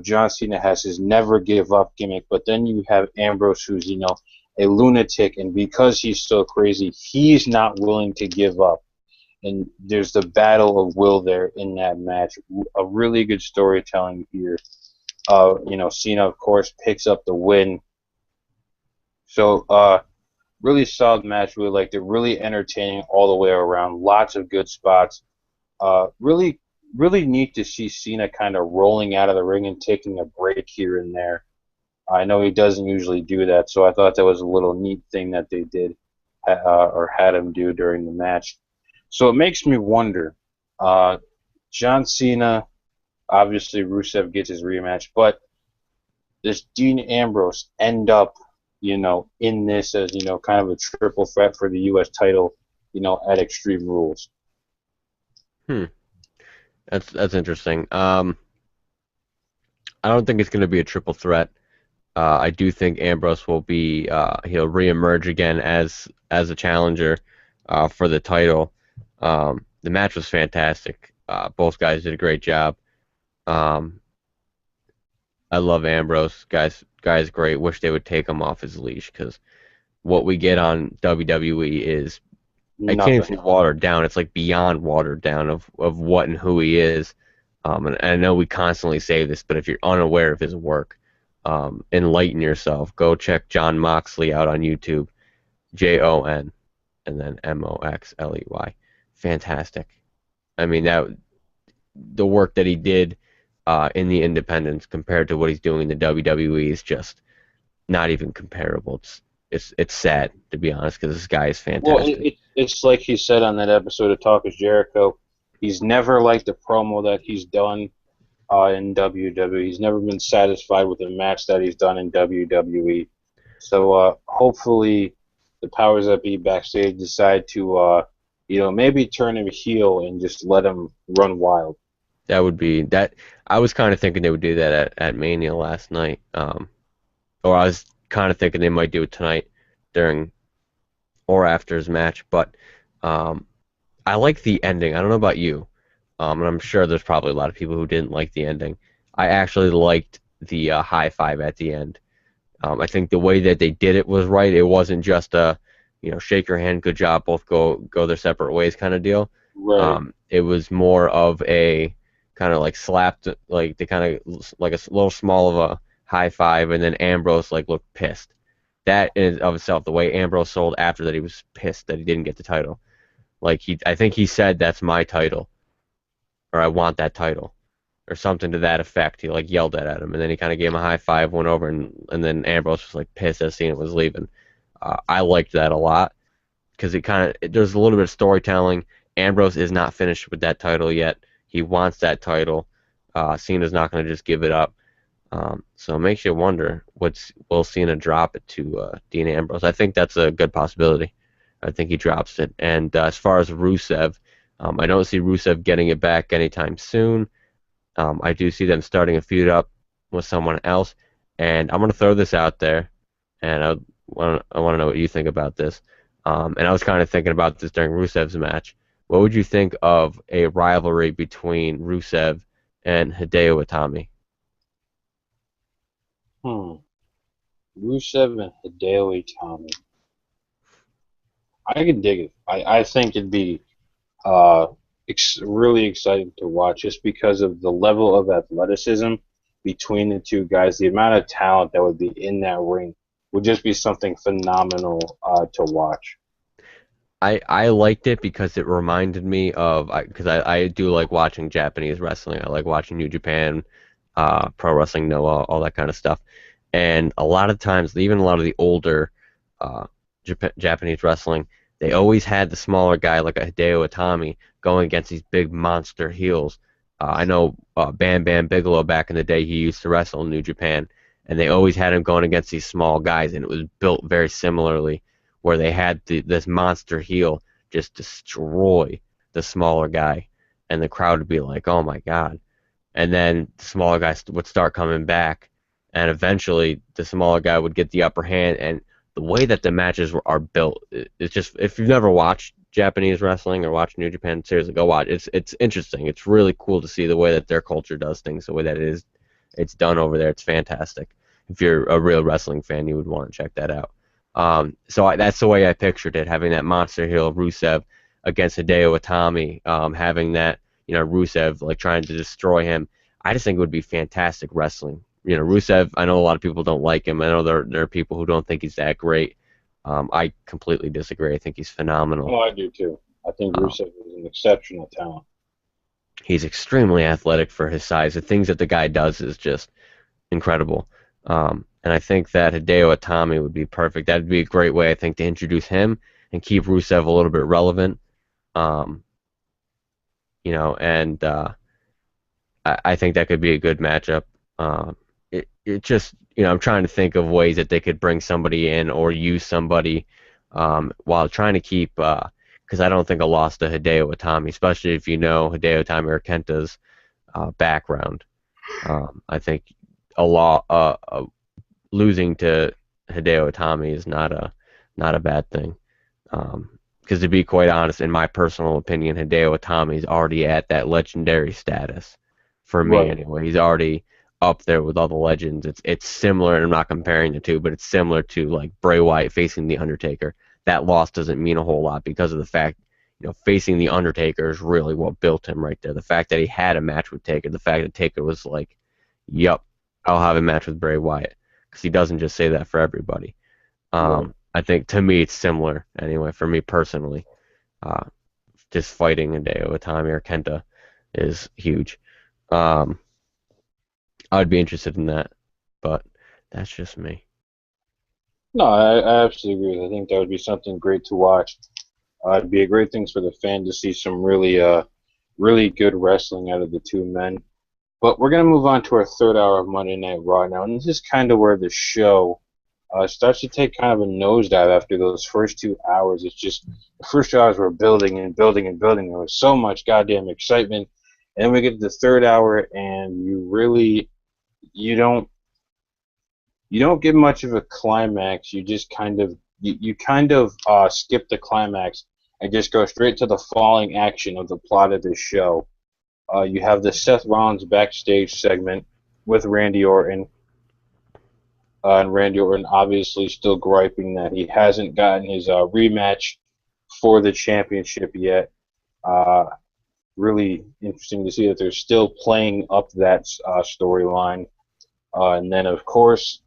John Cena has his never give up gimmick, but then you have Ambrose, who's, a lunatic, and because he's so crazy, he's not willing to give up. And there's the battle of will there in that match. A really good storytelling here. Cena, of course, picks up the win. So, really solid match. Really liked it. Really entertaining all the way around. Lots of good spots. Really, really neat to see Cena kind of rolling out of the ring and taking a break here and there. I know he doesn't usually do that, so I thought that was a little neat thing that they did or had him do during the match. So it makes me wonder. Uh, John Cena, obviously Rusev gets his rematch, but does Dean Ambrose end up, in this as, kind of a triple threat for the U.S. title, at Extreme Rules? Hmm. That's interesting. I don't think it's going to be a triple threat. I do think Ambrose will be he'll reemerge again as a challenger for the title. The match was fantastic. Both guys did a great job. Um, I love Ambrose. Guys, great. Wish they would take him off his leash because what we get on WWE is I can't even Nothing. say watered down. It's like beyond watered down of what and who he is. And I know we constantly say this, but if you're unaware of his work, enlighten yourself. Go check John Moxley out on YouTube. Jon and then Moxley. Fantastic. I mean that the work that he did in the independents compared to what he's doing in the WWE is just not even comparable. It's sad to be honest because this guy is Well, fantastic. it's like he said on that episode of Talk is Jericho. He's never liked the promo that he's done in WWE. He's never been satisfied with the match that he's done in WWE. So hopefully, the powers that be backstage decide to, maybe turn him heel and just let him run wild. That would be that. I was kind of thinking they would do that at Mania last night, or I was kind of thinking they might do it tonight during or after his match. But um, I like the ending. I don't know about you, and I'm sure there's probably a lot of people who didn't like the ending. I actually liked the high five at the end. I think the way that they did it was right. It wasn't just a, shake your hand, good job, both go their separate ways kind of deal. Right. It was more of a kind of like slapped, like they kind of like a little small of a high five, and then Ambrose like looked pissed. that in of itself, the way Ambrose sold after that, he was pissed that he didn't get the title. Like I think he said that's my title, or I want that title, or something to that effect. He like yelled at him, and then he kind of gave him a high five, went over, and then Ambrose was like pissed as Cena was leaving. I liked that a lot because it kind of there's a little bit of storytelling. Ambrose is not finished with that title yet. He wants that title. Cena's not going to just give it up. So it makes you wonder, will Cena drop it to Dean Ambrose? I think that's a good possibility. I think he drops it. And as far as Rusev, I don't see Rusev getting it back anytime soon. I do see them starting a feud up with someone else. And I'm going to throw this out there, and I want to know what you think about this. And I was kind of thinking about this during Rusev's match. What would you think of a rivalry between Rusev and Hideo Itami? Hmm. Rusev and Hideo Itami. I can dig it. I think it'd be really exciting to watch just because of the level of athleticism between the two guys. The amount of talent that would be in that ring would just be something phenomenal to watch. I liked it because it reminded me of because I do like watching Japanese wrestling. I like watching New Japan, Pro Wrestling Noah, all that kind of stuff. And a lot of times, even a lot of the older uh, Japanese wrestling, they always had the smaller guy like a Hideo Itami going against these big monster heels. I know Bam Bam Bigelow back in the day, he used to wrestle in New Japan, and they always had him going against these small guys, and it was built very similarly where they had this monster heel just destroy the smaller guy, and the crowd would be like, "Oh my God!" And then the smaller guy would start coming back, and eventually the smaller guy would get the upper hand. And the way that the matches are built, it's just if you've never watched Japanese wrestling or watched New Japan, seriously, go watch. It's interesting. It's really cool to see the way that their culture does things, the way that it's done over there. It's fantastic. If you're a real wrestling fan, you would want to check that out. That's the way I pictured it, having that monster heel Rusev against Hideo Itami, having that, Rusev like trying to destroy him. I just think it would be fantastic wrestling. Rusev, I know a lot of people don't like him. I know there are people who don't think he's that great. I completely disagree. I think he's phenomenal. Oh, I do too. I think Um, Rusev is an exceptional talent. he's extremely athletic for his size. The things that the guy does is just incredible. And I think that Hideo Itami would be perfect. That'd be a great way, I think, to introduce him and keep Rusev a little bit relevant. Um, and I think that could be a good matchup. It just, I'm trying to think of ways that they could bring somebody in or use somebody while trying to keep, because I don't think a loss to Hideo Itami, especially if you know Hideo Itami or Kenta's background. I think losing to Hideo Itami is not a bad thing. Because to be quite honest, in my personal opinion, Hideo Itami is already at that legendary status. For me, Right. anyway, he's already up there with all the legends. It's similar, and I'm not comparing the two, but it's similar to like Bray Wyatt facing the Undertaker. That loss doesn't mean a whole lot because of the fact, facing the Undertaker is really what built him right there. The fact that he had a match with Taker, the fact that Taker was like, "Yup, I'll have a match with Bray Wyatt," because he doesn't just say that for everybody. Right. I think to me it's similar anyway. For me personally, uh, just fighting a day with Tommy or Kenta is huge. Um, I would be interested in that, but that's just me. No, I absolutely agree. I think that would be something great to watch. It'd be a great thing for the fan to see some really good wrestling out of the two men. But we're gonna move on to our third hour of Monday Night Raw now, and this is kind of where the show starts to take kind of a nosedive after those first 2 hours. It's just the first 2 hours were building and building and building. There was so much goddamn excitement, and then we get to the third hour, and you don't you don't get much of a climax. You just kind of skip the climax and just go straight to the falling action of the plot of this show. You have the Seth Rollins backstage segment with Randy Orton, and Randy Orton obviously still griping that he hasn't gotten his rematch for the championship yet. Uh, really interesting to see that they're still playing up that storyline. And then, of course,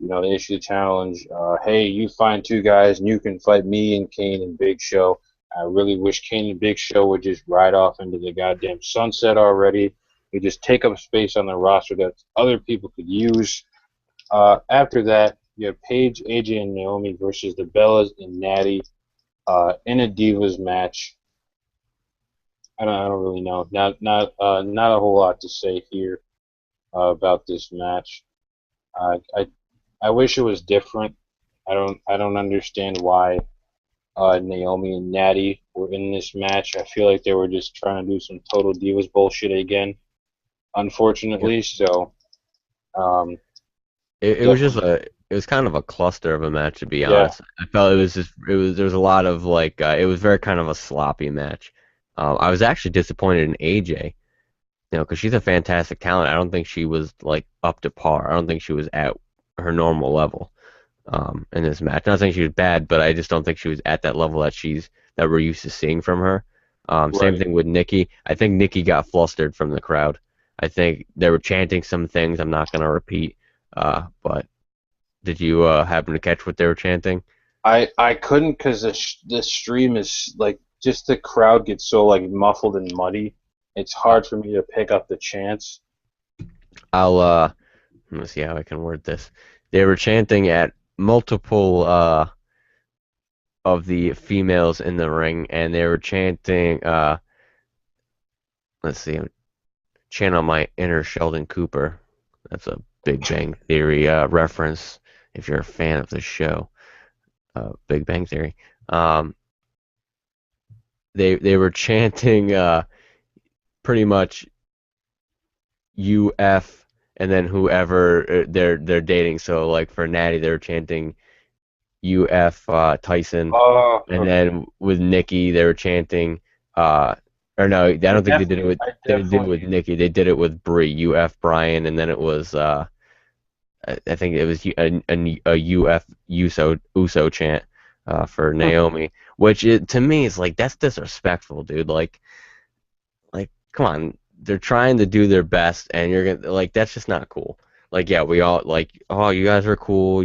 They issued a challenge. Hey, you find two guys and you can fight me and Kane and Big Show. I really wish Kane and Big Show would just ride off into the goddamn sunset already. They just take up space on the roster that other people could use. After that, you have Paige, AJ, and Naomi versus the Bellas and Natty in a Divas match. I don't really know. Not a whole lot to say here about this match. I I wish it was different. I don't understand why Naomi and Natty were in this match. I feel like they were just trying to do some total Divas bullshit again, Yep. unfortunately. So, um, It was just definitely, it was kind of a cluster of a match, to be yeah, honest. I felt there was a lot of like it was very kind of a sloppy match. I was actually disappointed in AJ, because she's a fantastic talent. I don't think she was like up to par. I don't think she was at her normal level in this match. Not saying she was bad, but I just don't think she was at that level that we're used to seeing from her. Same right. thing with Nikki. I think Nikki got flustered from the crowd. I think they were chanting some things I'm not gonna repeat. But did you happen to catch what they were chanting? I couldn't because the stream is like just the crowd gets so like muffled and muddy. It's Uh, hard for me to pick up the chants. I'll let me see how I can word this. They were chanting at multiple of the females in the ring, and they were chanting. Let's see, channel my inner Sheldon Cooper. That's a Big Bang Theory reference. If you're a fan of the show, Big Bang Theory. Um, they were chanting pretty much UF and then whoever they're dating. So like for Natty, they were chanting UF Tyson, Oh, and okay. then with Nikki, they were chanting. Uh, or no, I don't think I they didn't do it with definitely Nikki. They did it with Brie, UF Brian, and then it was I think it was a UF Uso chant for Naomi, which to me is like that's disrespectful, dude. Like come on, they're trying to do their best, and you're gonna like that's just not cool. Like yeah, we all like oh you guys are cool.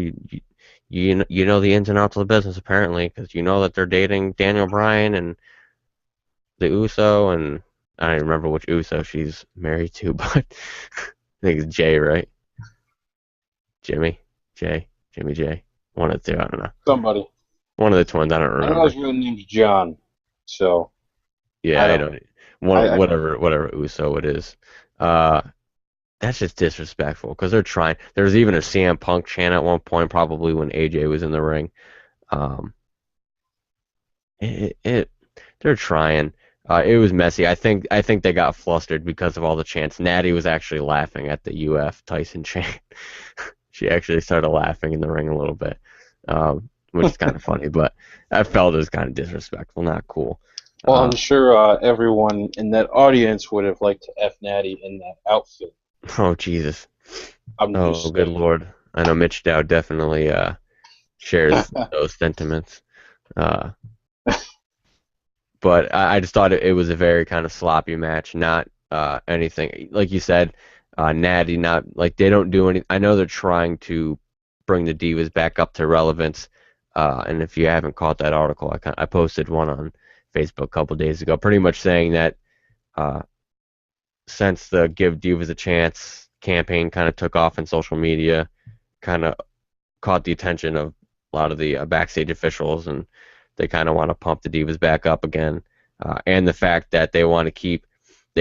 You know the ins and outs of the business apparently because you know that they're dating Daniel Bryan and the Uso and I don't even remember which Uso she's married to, but I think it's Jay, right? Jimmy, Jimmy J. One of the two, I don't know. somebody. One of the twins, I don't I know remember. his real name's John, so Yeah, I I don't. don't. One I whatever Uso it is. Uh, that's just disrespectful because they're trying. There was even a CM Punk chant at one point, probably when AJ was in the ring. Um, it they're trying. It was messy. I think they got flustered because of all the chants. Natty was actually laughing at the UF Tyson chant. She actually started laughing in the ring a little bit, which is kind of funny. But I felt it was kind of disrespectful, not cool. Well, Uh, I'm sure everyone in that audience would have liked to F Natty in that outfit. oh Jesus. I'm Oh just good saying. Lord. I know Mitch Dow definitely shares those sentiments. Uh, but I just thought it was a very kind of sloppy match, not anything like you said. Natty, not like they don't do any. I know they're trying to bring the Divas back up to relevance. And if you haven't caught that article, I posted one on Facebook a couple days ago, pretty much saying that uh, since the Give Divas a Chance campaign kind of took off in social media, kind of caught the attention of a lot of the backstage officials, and they kind of want to pump the divas back up again. And the fact that they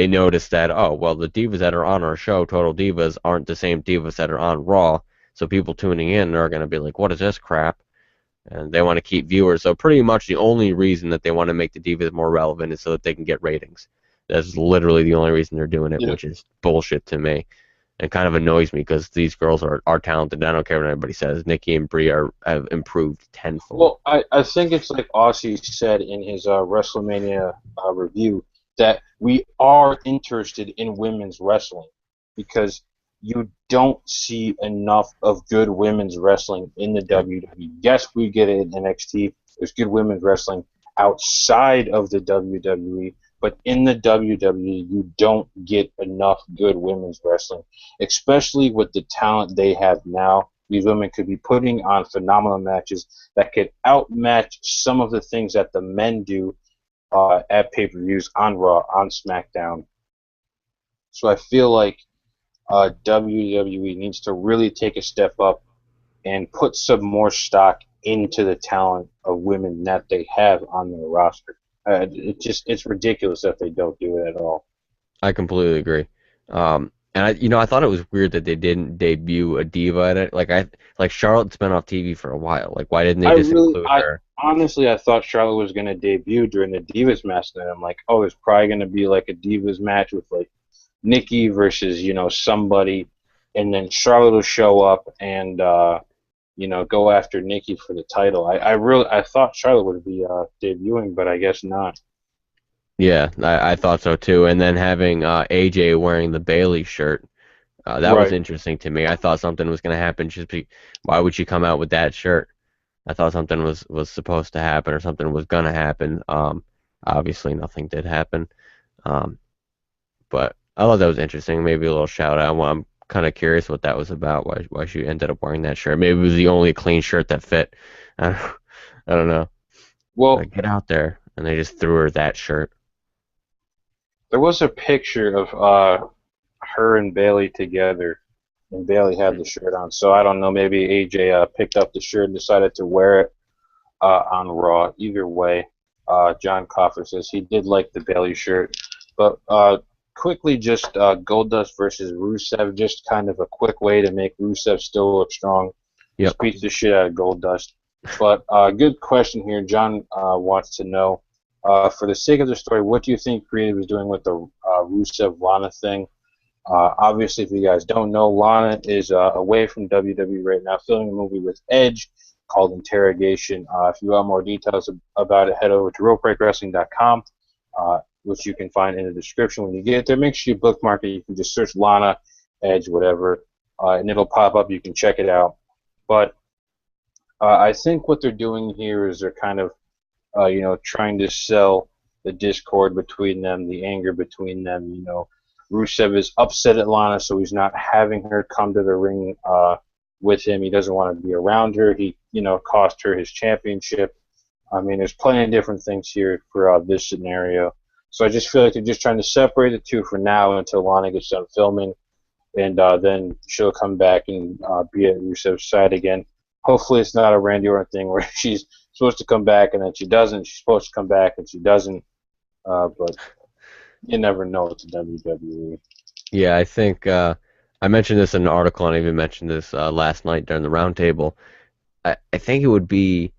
noticed that oh well, the divas that are on our show, Total Divas, aren't the same divas that are on Raw. So people tuning in are going to be like, what is this crap? And they want to keep viewers. So pretty much the only reason that they want to make the divas more relevant is so that they can get ratings. That's literally the only reason they're doing it, Yeah. which is bullshit to me. It kind of annoys me because these girls are talented. I don't care what anybody says. Nikki and Brie have improved tenfold. Well, I think it's like Aussie said in his WrestleMania review that we are interested in women's wrestling because you don't see enough of good women's wrestling in the Yep. WWE. Yes, we get it in NXT. There's good women's wrestling outside of the WWE, but in the WWE, you don't get enough good women's wrestling, especially with the talent they have now. these women could be putting on phenomenal matches that could outmatch some of the things that the men do at pay-per-views on Raw, on SmackDown. So I feel like WWE needs to really take a step up and put some more stock into the talent of women that they have on their roster. It's ridiculous that they don't do it at all. I completely agree. And I thought it was weird that they didn't debut a diva in it. Like Charlotte's been off TV for a while. Like, why didn't they just include I her? honestly, I thought Charlotte was gonna debut during the Divas match, and I'm like, oh, it's probably gonna be like a Divas match with like Nikki versus somebody, and then Charlotte will show up and go after Nikki for the title. I thought Charlotte would be debuting, but I guess not. Yeah, I thought so too. And then having AJ wearing the Bailey shirt, that was Right. interesting to me. I thought something was going to happen. Why would she come out with that shirt? I thought something was supposed to happen or something was going to happen. Obviously nothing did happen. Um, but I thought that was interesting. Maybe a little shout out. Well, I'm kind of curious what that was about. Why she ended up wearing that shirt? Maybe it was the only clean shirt that fit. I don't, I don't know. Well, Like, get out there, and they just threw her that shirt. there was a picture of her and Bailey together, and Bailey had the shirt on. So I don't know. Maybe AJ picked up the shirt and decided to wear it on Raw. Either way, John Coffer says he did like the Bailey shirt. But quickly, just Goldust versus Rusev, just kind of a quick way to make Rusev still look strong. Yep. Just beats the shit out of Goldust. But good question here. John wants to know, for the sake of the story, what do you think Creative is doing with the Rusev Lana thing? Obviously, if you guys don't know, Lana is away from WWE right now, filming a movie with Edge called Interrogation. If you want more details about it, head over to ropebreakwrestling.com, which you can find in the description when you get there. Make sure you bookmark it. You can just search Lana, Edge, whatever, and it'll pop up. You can check it out. But I think what they're doing here is they're kind of, trying to sell the discord between them, the anger between them. Rusev is upset at Lana, so he's not having her come to the ring with him. He doesn't want to be around her. He, cost her his championship. I mean, there's plenty of different things here for this scenario. So I just feel like they're just trying to separate the two for now until Lana gets done filming, and then she'll come back and be at Rusev's side again. Hopefully, it's not a Randy Orton thing where she's supposed to come back and then she doesn't. She's supposed to come back and she doesn't. But you never know with the WWE. Yeah, I think I mentioned this in an article, and I even mentioned this last night during the roundtable. I think it would be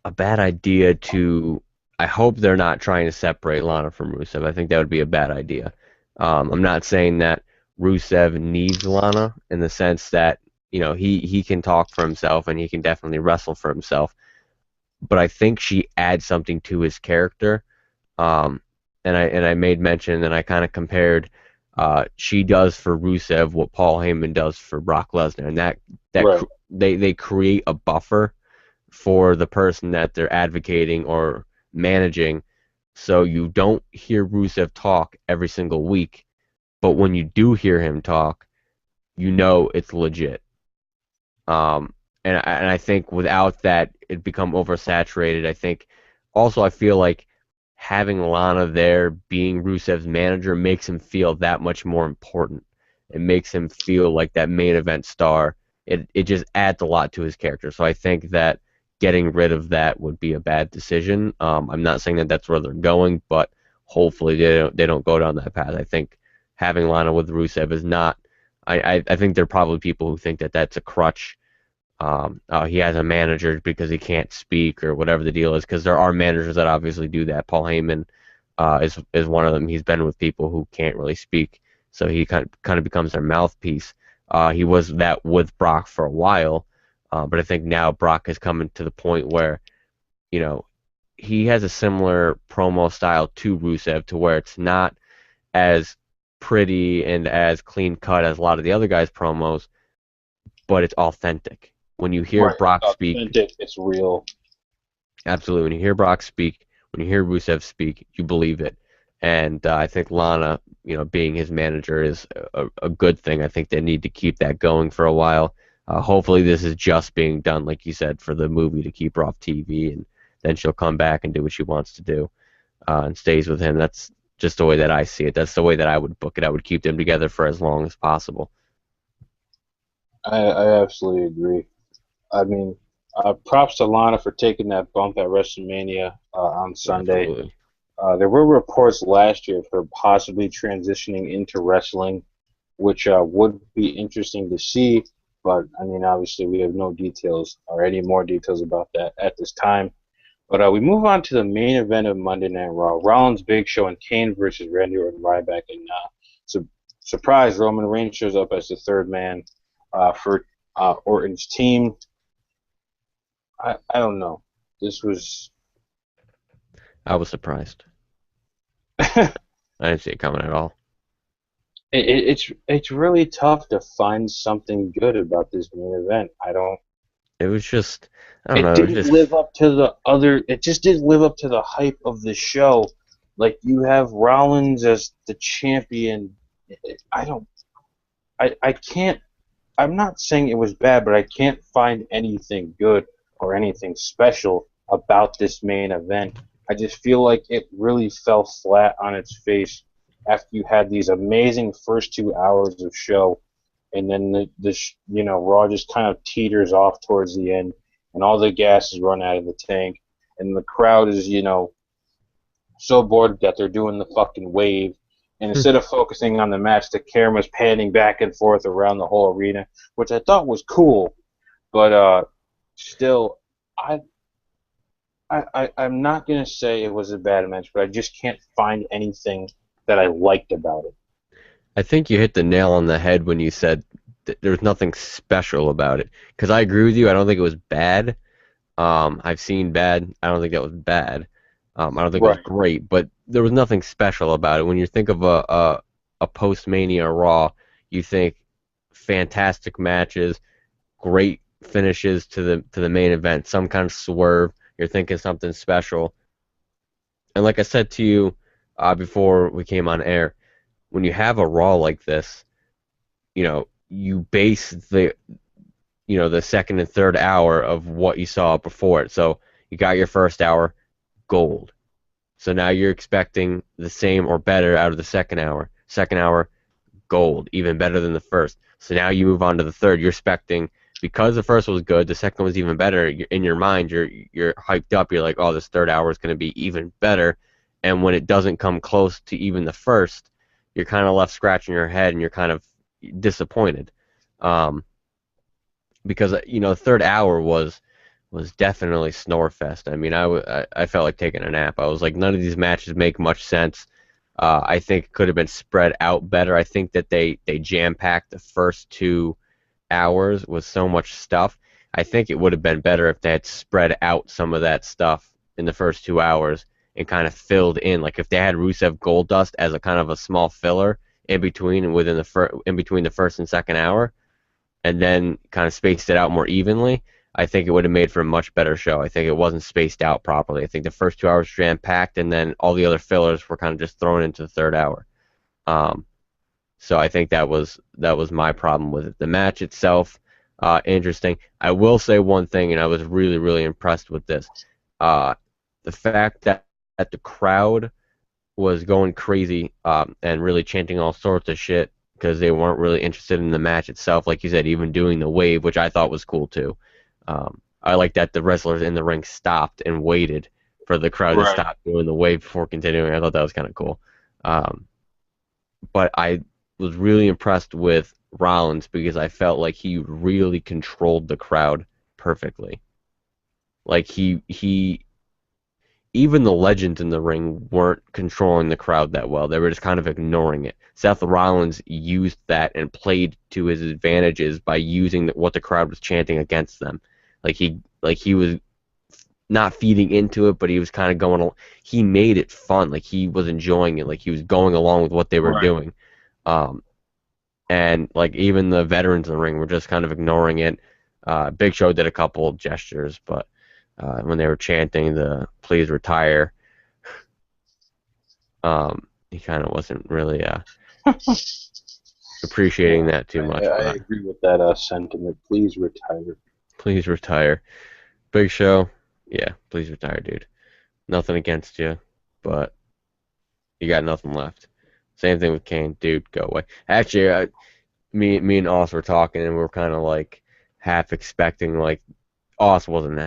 a bad idea to. I hope they're not trying to separate Lana from Rusev. I think that would be a bad idea. I'm not saying that Rusev needs Lana in the sense that he can talk for himself and he can definitely wrestle for himself, but I think she adds something to his character. Um, and I made mention and I kind of compared. She does for Rusev what Paul Heyman does for Brock Lesnar, and Right. they create a buffer for the person that they're advocating or managing, so you don't hear Rusev talk every single week, but when you do hear him talk, it's legit. Um, and I think without that, it become oversaturated. I think also I feel like having Lana there being Rusev's manager makes him feel that much more important. It makes him feel like that main event star. It just adds a lot to his character. So I think that getting rid of that would be a bad decision. I'm not saying that that's where they're going, but hopefully they don't go down that path. I think having Lana with Rusev is not. I think there are probably people who think that that's a crutch. He has a manager because he can't speak or whatever the deal is. Because there are managers that obviously do that. Paul Heyman is one of them. He's been with people who can't really speak, so he kind of becomes their mouthpiece. He was that with Brock for a while, but I think now Brock is coming to the point where you know he has a similar promo style to Rusev, to where it's not as pretty and as clean cut as a lot of the other guys' promos, but it's authentic. When you hear Right. Brock It's speak, authentic. It's real. absolutely, when you hear Brock speak, when you hear Rusev speak, you believe it. And I think Lana, being his manager is a good thing. I think they need to keep that going for a while. Hopefully, this is just being done, like you said, for the movie to keep her off TV, and then she'll come back and do what she wants to do, and stays with him. That's just the way that I see it. That's the way that I would book it. I would keep them together for as long as possible. I absolutely agree. I mean, props to Lana for taking that bump at WrestleMania on Sunday. Absolutely. There were reports last year of her possibly transitioning into wrestling, which would be interesting to see. But I mean, obviously, we have no details or any more details about that at this time. But we move on to the main event of Monday Night Raw: Rollins, Big Show, and Kane versus Randy Orton, Ryback, and su- surprise, Roman Reigns shows up as the third man for Orton's team. I don't know. This was I was surprised. it, I didn't see it coming at all. it's really tough to find something good about this main event. I don't. It was just, I don't It know, it was didn't just, live up to the other. It just didn't live up to the hype of the show. Like you have Rollins as the champion. I don't. I can't. I'm not saying it was bad, but I can't find anything good or anything special about this main event. I just feel like it really fell flat on its face after you had these amazing first 2 hours of show, and then Raw just kind of teeters off towards the end, and all the gas is run out of the tank, and the crowd is so bored that they're doing the fucking wave. And instead of focusing on the match, the camera's panning back and forth around the whole arena, which I thought was cool. But still, I, I'm not gonna say it was a bad match, but I just can't find anything that I liked about it. I think you hit the nail on the head when you said there's nothing special about it. Because I agree with you, I don't think it was bad. I've seen bad. I don't think that was bad. I don't think it was Right. great, but there was nothing special about it. When you think of a post Mania Raw, you think fantastic matches, great finishes to the main event, some kind of swerve. You're thinking something special. And like I said to you before we came on air, when you have a Raw like this, you base the second and third hour of what you saw before it. So you got your first hour, gold. So now you're expecting the same or better out of the second hour. Second hour, gold, even better than the first. So now you move on to the third. You're expecting, because the first was good, the second was even better. In your mind, you're hyped up. You're like, oh, this third hour is going to be even better. And when it doesn't come close to even the first, you're kind of left scratching your head and you're kind of disappointed. Um, because the third hour was definitely snore fest. I mean, I felt like taking a nap. I was like, none of these matches make much sense. I think it could have been spread out better. I think that they jam packed the first 2 hours with so much stuff. I think it would have been better if they had spread out some of that stuff in the first 2 hours and kind of filled in. Like if they had Rusev Goldust as a kind of a small filler in between and in between the first and second hour, and then kind of spaced it out more evenly, I think it would have made for a much better show. I think it wasn't spaced out properly. I think the first 2 hours jam packed, and then all the other fillers were kind of just thrown into the third hour. Um, so I think that was my problem with it. The match itself, interesting. I will say one thing, and I was really really impressed with this. Uh, the fact that the crowd was going crazy and really chanting all sorts of shit because they weren't really interested in the match itself. Like you said, even doing the wave, which I thought was cool too. I like that the wrestlers in the ring stopped and waited for the crowd to Right. stop doing the wave before continuing. I thought that was kind of cool. Um, but I was really impressed with Rollins because I felt like he really controlled the crowd perfectly. Like he even the legends in the ring weren't controlling the crowd that well. They were just kind of ignoring it. Seth Rollins used that and played to his advantages by using what the crowd was chanting against them. Like he was not feeding into it, but he was kind of going. He made it fun. Like he was enjoying it. Like he was going along with what they were Right. doing. Um, and like even the veterans in the ring were just kind of ignoring it. Big Show did a couple of gestures, but when they were chanting the "Please retire," he kind of wasn't really. appreciating that too much, I but agree with that sentiment. Please retire. please retire. Big Show, yeah, please retire, dude. Nothing against you, but you got nothing left. Same thing with Kane, dude. Go away. Actually, me and Oz were talking, and we are kind of like half expecting, like Oz wasn't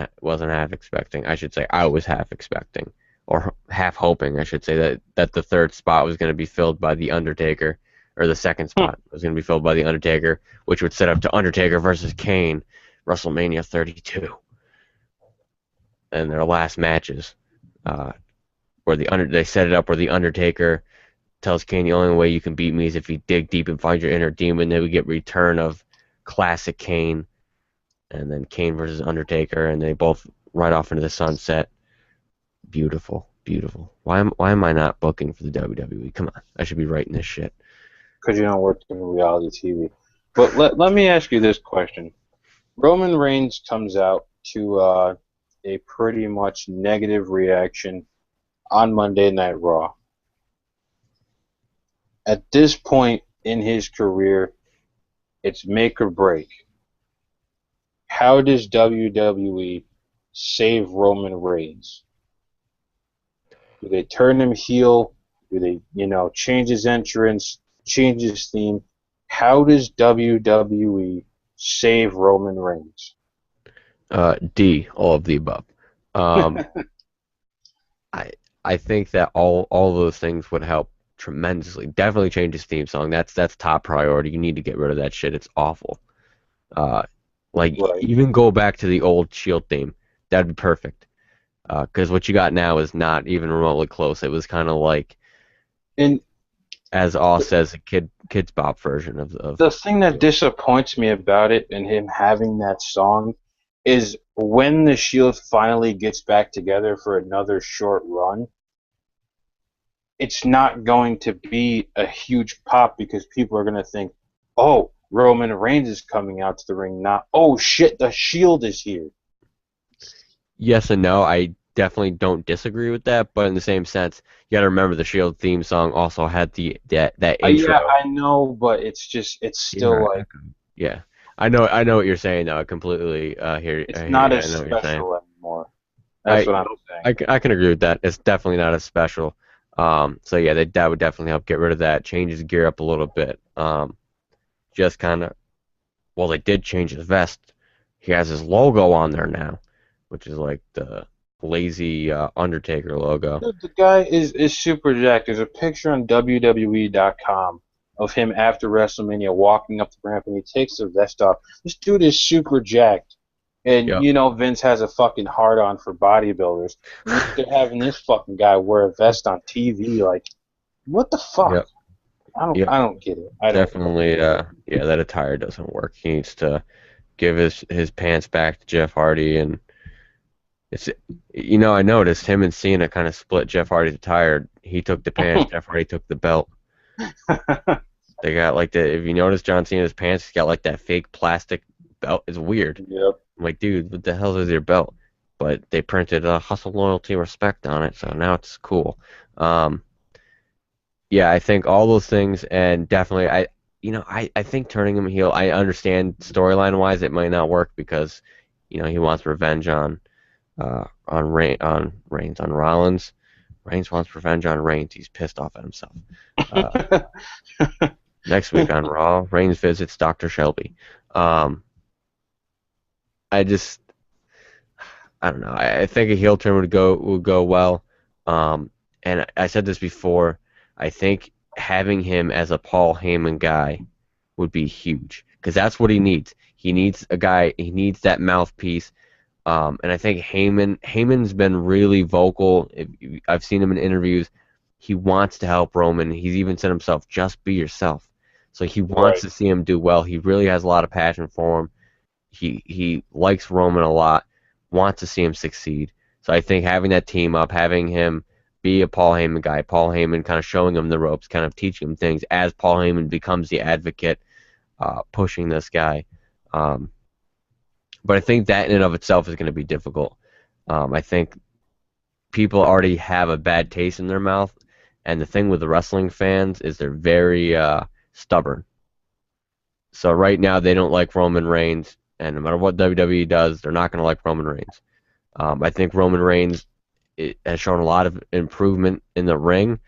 half expecting. I should say I was half expecting, or half hoping, I should say, that the third spot was going to be filled by the Undertaker, or the second spot was going to be filled by the Undertaker, which would set up to Undertaker versus Kane, WrestleMania 32, and their last matches, they set it up where the Undertaker tells Kane the only way you can beat me is if you dig deep and find your inner demon. Then we get return of classic Kane, and then Kane versus Undertaker, and they both ride off into the sunset. Beautiful, beautiful. Why am I not booking for the WWE? Come on, I should be writing this shit. Because you don't work in reality TV. But let me ask you this question. Roman Reigns comes out to a pretty much negative reaction on Monday Night Raw. At this point in his career, it's make or break. How does WWE save Roman Reigns? Do they turn him heel? Do they, change his entrance, change his theme? How does WWE save Roman Reigns? D, all of the above. Um, I I think that all those things would help tremendously. Definitely change his theme song. That's top priority. You need to get rid of that shit. It's awful. Uh, like Right. even go back to the old Shield theme. That'd be perfect. Because what you got now is not even remotely close. It was kind of like, And as Oz says, a kid's bop version of. the thing that disappoints me about it and him having that song is when the Shield finally gets back together for another short run, it's not going to be a huge pop because people are going to think, oh, Roman Reigns is coming out to the ring, not, oh shit, the Shield is here. Yes and no. I definitely don't disagree with that, but in the same sense, you got to remember the Shield theme song also had that Yeah, intro. I know, but it's still Yeah, like, yeah. I know what you're saying though. I completely it's I hear not you. I as know what you're saying. special anymore. That's I what I'm saying. I can agree with that. It's definitely not as special. So yeah, that would definitely help get rid of that. Change his gear up a little bit. Just kind of. Well, they did change his vest. He has his logo on there now, which is like the lazy Undertaker logo. Dude, the guy is super jacked. There's a picture on WWE.com of him after WrestleMania walking up the ramp and he takes the vest off. This dude is super jacked. And Yep. Vince has a fucking hard on for bodybuilders. And yet they're having this fucking guy wear a vest on TV. Like, what the fuck? Yep. Yep. I don't get it. I don't. Definitely. Yeah, that attire doesn't work. He needs to give his pants back to Jeff Hardy, and it's I noticed him and Cena kind of split Jeff Hardy's attire. He took the pants, Jeff Hardy took the belt. They got like if you notice John Cena's pants, he's got like that fake plastic belt. It's weird. Yep. I'm like, dude, what the hell is your belt? But they printed hustle, loyalty, respect on it, so now it's cool. Um, yeah, I think all those things, and definitely, I think turning him heel. I understand storyline wise, it might not work because, he wants revenge on Reigns on Rollins. Reigns wants revenge on Reigns. He's pissed off at himself. Uh, Next week on Raw, Reigns visits Dr. Shelby. Um, I just, I don't know. I think a heel turn would go well. And I said this before. I think having him as a Paul Heyman guy would be huge because that's what he needs. He needs a guy. He needs that mouthpiece. And I think Heyman's been really vocal. I've seen him in interviews. He wants to help Roman. He's even said himself, "Just be yourself." So he wants Right. to see him do well. He really has a lot of passion for him. He likes Roman a lot, wants to see him succeed. So I think having that team up, having him be a Paul Heyman guy, Paul Heyman kind of showing him the ropes, kind of teaching him things as Paul Heyman becomes the advocate, pushing this guy. But I think that in and of itself is going to be difficult. I think people already have a bad taste in their mouth, and the thing with the wrestling fans is they're very stubborn. So right now they don't like Roman Reigns, and no matter what WWE does, they're not going to like Roman Reigns. I think Roman Reigns has shown a lot of improvement in the ring.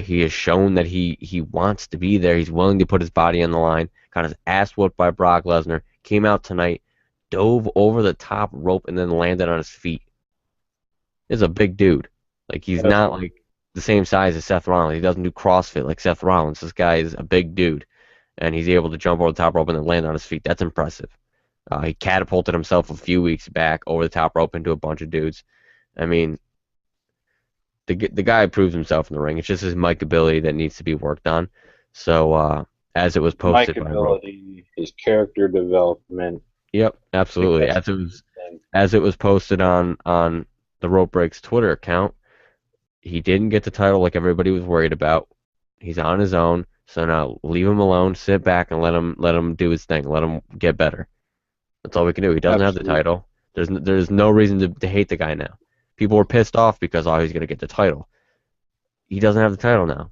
He has shown that he wants to be there. He's willing to put his body on the line. Got his ass whooped by Brock Lesnar. Came out tonight, dove over the top rope, and then landed on his feet. He's a big dude. Like he's not Definitely. like the same size as Seth Rollins. He doesn't do CrossFit like Seth Rollins. This guy is a big dude, and he's able to jump over the top rope and then land on his feet. That's impressive. He catapulted himself a few weeks back over the top rope into a bunch of dudes. I mean, the guy proves himself in the ring. It's just his mic ability that needs to be worked on. So as it was Mic posted by ability, his character development, yep, I think absolutely. that's the biggest thing. As it was posted on the Rope Breaks Twitter account, he didn't get the title like everybody was worried about. He's on his own, so now leave him alone, sit back, and let him do his thing. Let him get better. That's all we can do. He doesn't have the Absolutely. title. There's no reason to hate the guy now. People were pissed off because he's gonna get the title. He doesn't have the title now.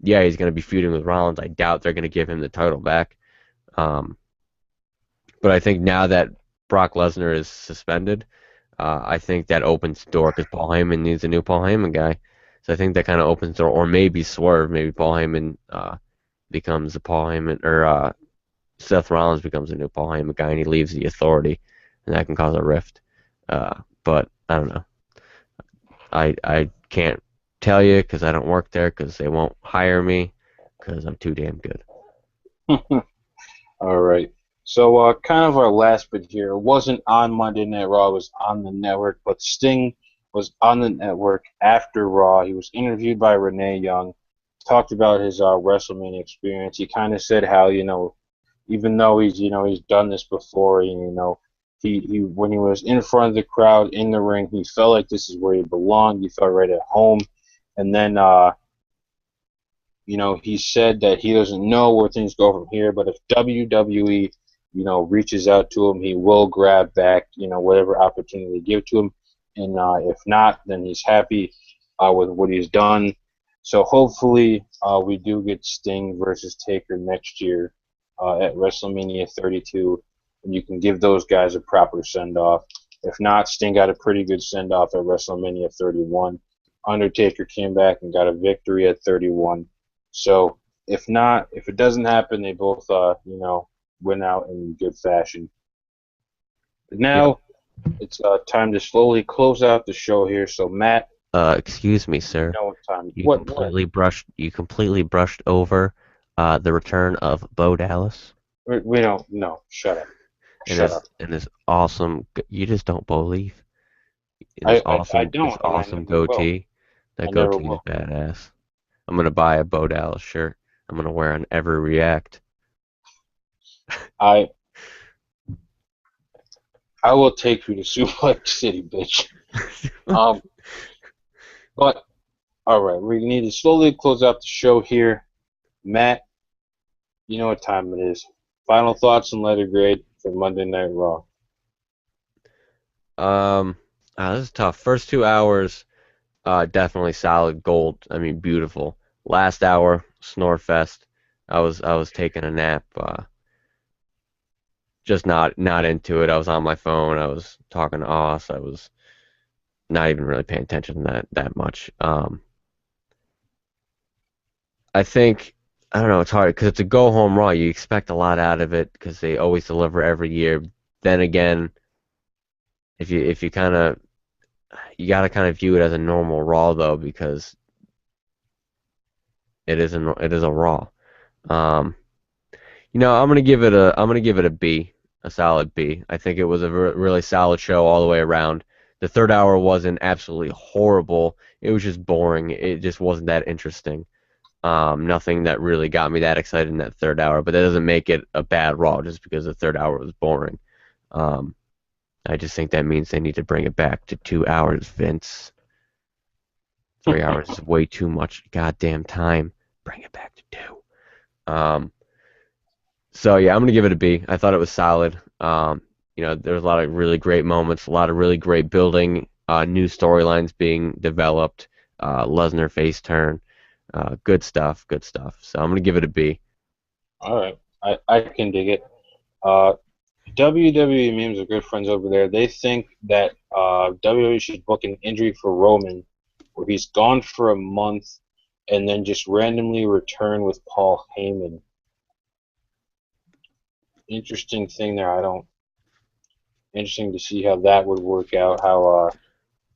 Yeah, he's gonna be feuding with Rollins. I doubt they're gonna give him the title back. Um, but I think now that Brock Lesnar is suspended, I think that opens the door because Paul Heyman needs a new Paul Heyman guy. So I think that kind of opens the door, or maybe Swerve, maybe Paul Heyman becomes a Paul Heyman, or Seth Rollins becomes a new Paul Heyman guy, and he leaves the Authority, and that can cause a rift. But I don't know. I can't tell you because I don't work there because they won't hire me because I'm too damn good. All right. So, kind of our last bit here. It wasn't on Monday Night Raw. It was on the network, but Sting was on the network after Raw. He was interviewed by Renee Young, talked about his WrestleMania experience. He kind of said how, even though he's done this before, he when he was in front of the crowd in the ring, he felt like this is where he belonged. He felt right at home. And then he said that he doesn't know where things go from here, but if WWE, reaches out to him, he will grab back, whatever opportunity they give to him. And if not, then he's happy with what he's done. So hopefully we do get Sting versus Taker next year at WrestleMania 32, and you can give those guys a proper send-off. If not, Sting got a pretty good send-off at WrestleMania 31. Undertaker came back and got a victory at 31. So if not, if it doesn't happen, they both, win out in good fashion. But Yep. now it's time to slowly close out the show here. So Matt, Excuse me, you sir. know what time? What? You completely brushed over the return of Bo Dallas We don't. No. Shut up. and Shut up. his awesome. You just don't believe I this don't, and I awesome never will. goatee. That I never goatee is will. badass. I'm gonna buy a Bo Dallas shirt. I'm gonna wear on every React. I I will take you to Suplex City, bitch. Um, but all right, we need to slowly close out the show here. Matt, you know what time it is. Final thoughts and letter grade for Monday Night Raw. um, this is tough. First 2 hours, definitely solid gold. I mean, beautiful. Last hour, snore fest. I was taking a nap. Just not into it. I was on my phone. I was talking to Oz. I was not even really paying attention to that much. I think I don't know. It's hard because it's a go home Raw. You expect a lot out of it because they always deliver every year. Then again, if you kind of you got to kind of view it as a normal Raw though because it is a Raw. Um, I'm gonna give it a B, a solid B. I think it was a really solid show all the way around. The third hour wasn't absolutely horrible. It was just boring. It just wasn't that interesting. Nothing that really got me that excited in that third hour, but that doesn't make it a bad Raw just because the third hour was boring. Um, I just think that means they need to bring it back to 2 hours, Vince. 3 hours is way too much goddamn time. Bring it back to two. So yeah, I'm gonna give it a B. I thought it was solid. There was a lot of really great moments, a lot of really great building, new storylines being developed, Lesnar face turn, good stuff, good stuff. So I'm gonna give it a B. All right. I can dig it. Uh, WWE memes are good friends over there. They think that WWE should book an injury for Roman, where he's gone for a month, and then just randomly return with Paul Heyman. Interesting thing there. I don't. Interesting to see how that would work out. How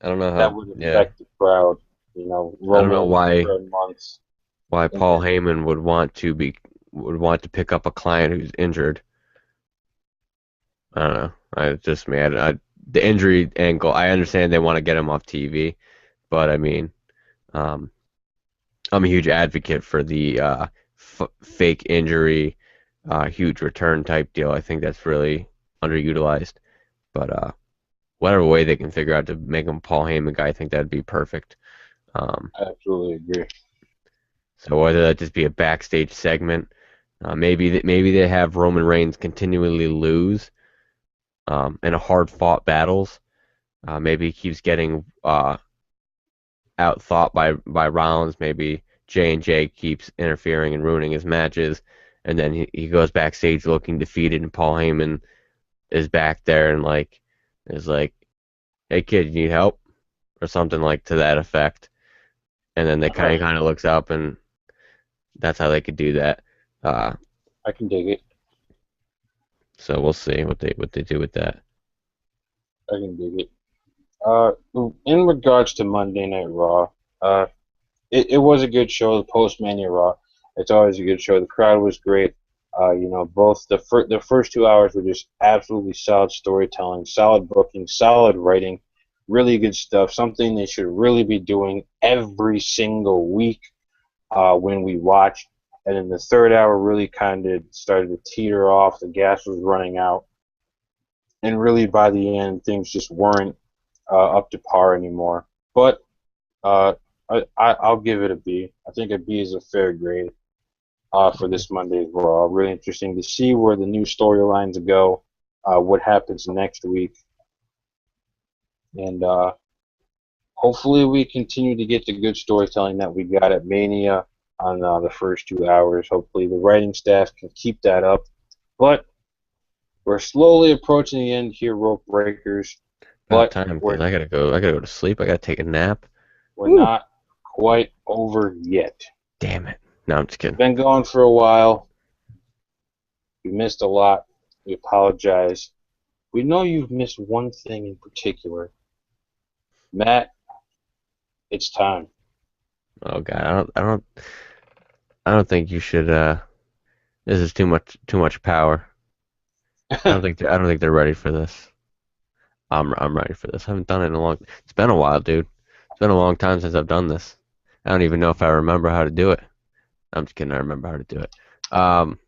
I don't know that how. would Yeah, affect the crowd. I don't Roman know away for a month, why and Paul then Heyman would want to pick up a client who's injured. I don't know. I just man, the injury angle. I understand they want to get him off TV, but I mean, um, I'm a huge advocate for the fake injury, huge return type deal. I think that's really underutilized. But whatever way they can figure out to make him Paul Heyman guy, I think that'd be perfect. Um, I absolutely agree. so whether that just be a backstage segment, maybe they have Roman Reigns continually lose in a hard fought battles. Maybe he keeps getting out thought by Rollins. Maybe J&J keeps interfering and ruining his matches, and then he goes backstage looking defeated, and Paul Heyman is back there and is like, "Hey kid, you need help?" or something like to that effect. And then they All right, kind of looks up, and that's how they could do that. Uh, I can dig it. so we'll see what they do with that. I can dig it. Uh, in regards to Monday Night Raw, uh, it was a good show. The post Mania Raw, it's always a good show. The crowd was great. Both the first 2 hours were just absolutely solid storytelling, solid booking, solid writing, really good stuff. Something they should really be doing every single week when we watch. And then the third hour really kind of started to teeter off. The gas was running out, and really by the end, things just weren't up to par anymore. But uh, I'll give it a B. I think a B is a fair grade for this Monday's Raw. Really interesting to see where the new storylines go, what happens next week, and hopefully we continue to get the good storytelling that we got at Mania on the first 2 hours. Hopefully the writing staff can keep that up. But we're slowly approaching the end here, rope breakers. About But time, we're because I gotta go to sleep. I gotta take a nap. we're Woo! not quite over yet. Damn it. No, I'm just kidding. Been going for a while. We missed a lot. We apologize. We know you've missed one thing in particular. Matt, it's time. Oh God, I don't think you should. This is too much power. I don't think they're ready for this. I'm ready for this. I haven't done it in a long. It's been a while, dude. It's been a long time since I've done this. I don't even know if I remember how to do it. I'm just kidding. I remember how to do it. Um,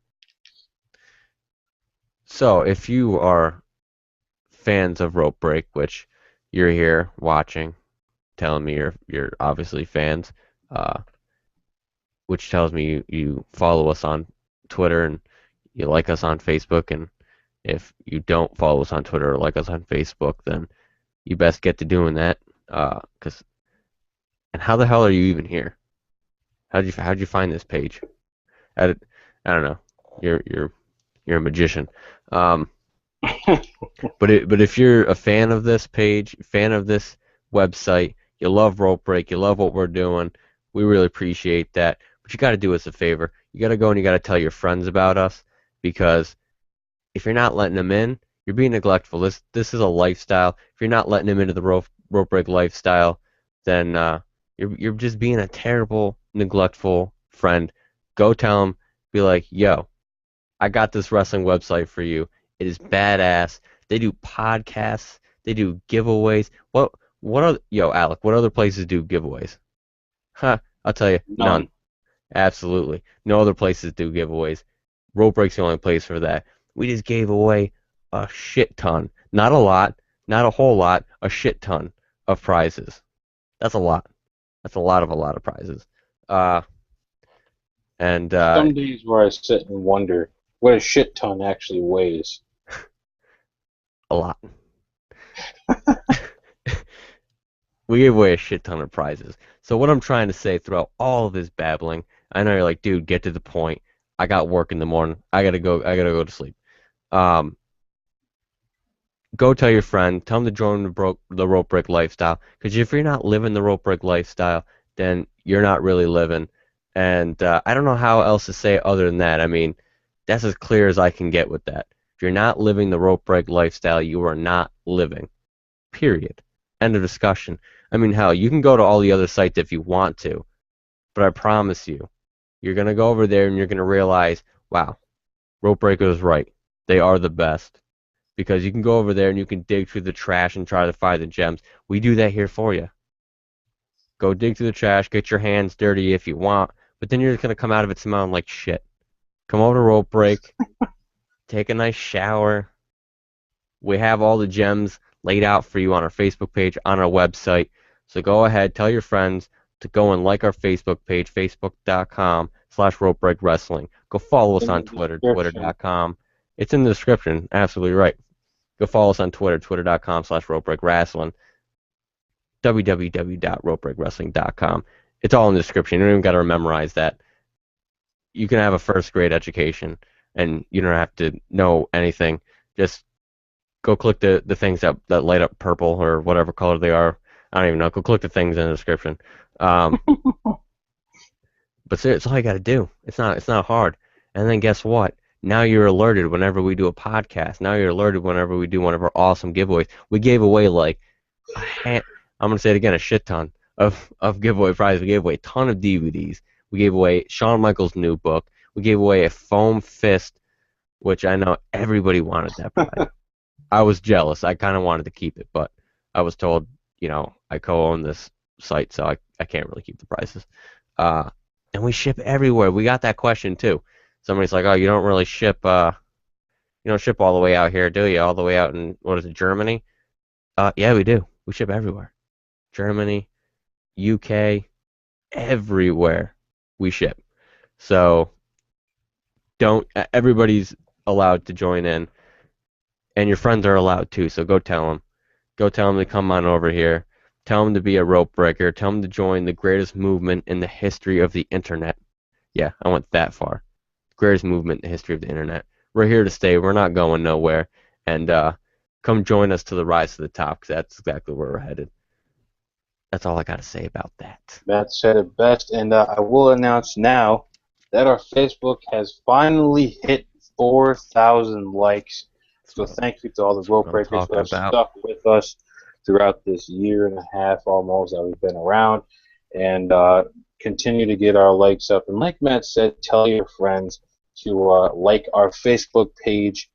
so if you are fans of Rope Break, which you're here watching, telling me you're obviously fans, uh, which tells me you follow us on Twitter and you like us on Facebook. And if you don't follow us on Twitter or like us on Facebook, then you best get to doing that. 'Cause and how the hell are you even here? How'd you find this page? I, I don't know. You're a magician. Um, but if you're a fan of this page, fan of this website, you love Rope Break, you love what we're doing, we really appreciate that. But you got to do us a favor. You got to go and you got to tell your friends about us because if you're not letting them in, you're being neglectful. This is a lifestyle. If you're not letting them into the rope break lifestyle, then you're just being a terrible, neglectful friend. Go tell them, be like, yo, I got this wrestling website for you. It is badass. They do podcasts. They do giveaways. What are yo Alec? What other places do giveaways? Huh? I'll tell you, none. None. Absolutely, no other places do giveaways. Rope Break's the only place for that. We just gave away a shit ton. Not a lot, not a whole lot, a shit ton of prizes. That's a lot. That's a lot of prizes. Uh, and Some days where I sit and wonder what a shit ton actually weighs. a lot. We gave away a shit ton of prizes. So what I'm trying to say throughout all of this babbling, I know you're like, dude, get to the point. I got work in the morning. I gotta go to sleep. Um, Go tell your friend, tell them to join the rope break lifestyle. Because if you're not living the rope break lifestyle, then you're not really living. And I don't know how else to say it other than that. I mean, that's as clear as I can get with that. If you're not living the rope break lifestyle, you are not living. Period. End of discussion. I mean, hell, you can go to all the other sites if you want to, but I promise you, you're gonna go over there and you're gonna realize, wow, rope breaker is right. They are the best because you can go over there and you can dig through the trash and try to find the gems. We do that here for you. Go dig through the trash, get your hands dirty if you want, but then you're just gonna come out of it smelling like shit. Come over to rope break, take a nice shower. We have all the gems laid out for you on our Facebook page, on our website. So go ahead, tell your friends to go and like our Facebook page, facebook.com/rope break wrestling. Go follow us In on the Twitter, description. twitter.com. It's in the description. Absolutely right. Go follow us on Twitter, twitter.com/rope break wrestling, www.ropebreakwrestling.com. It's all in the description. You don't even got to memorize that. You can have a first grade education and you don't have to know anything. Just go click the things that light up purple or whatever color they are. I don't even know. Go click the things in the description. Um, but it's all you got to do. It's not hard. And then guess what? Now you're alerted whenever we do a podcast. Now you're alerted whenever we do one of our awesome giveaways. We gave away like I'm gonna say it again, a shit ton of giveaway prizes. We gave away a ton of DVDs. We gave away Shawn Michaels' new book. We gave away a foam fist, which I know everybody wanted that prize. I was jealous. I kind of wanted to keep it, but I was told, I co-own this site, so I can't really keep the prizes. Uh, and we ship everywhere. We got that question too. Somebody's like, "Oh, you don't really ship, you don't ship all the way out here, do you? All the way out in what is it, Germany?" Yeah, we do. We ship everywhere. Germany, UK, everywhere we ship. So don't. Everybody's allowed to join in, and your friends are allowed too. So go tell them. Go tell them to come on over here. Tell them to be a rope breaker. Tell them to join the greatest movement in the history of the internet. Yeah, I went that far. Greatest movement in the history of the internet. We're here to stay. We're not going nowhere. And come join us to the rise to the top, because that's exactly where we're headed. That's all I got to say about that. Matt said it best, and I will announce now that our Facebook has finally hit 4,000 likes. So That's thank you to all the rope what I'm breakers who talking have about. stuck with us throughout this year and a half almost that we've been around, and continue to get our likes up. And like Matt said, tell your friends to like our Facebook page,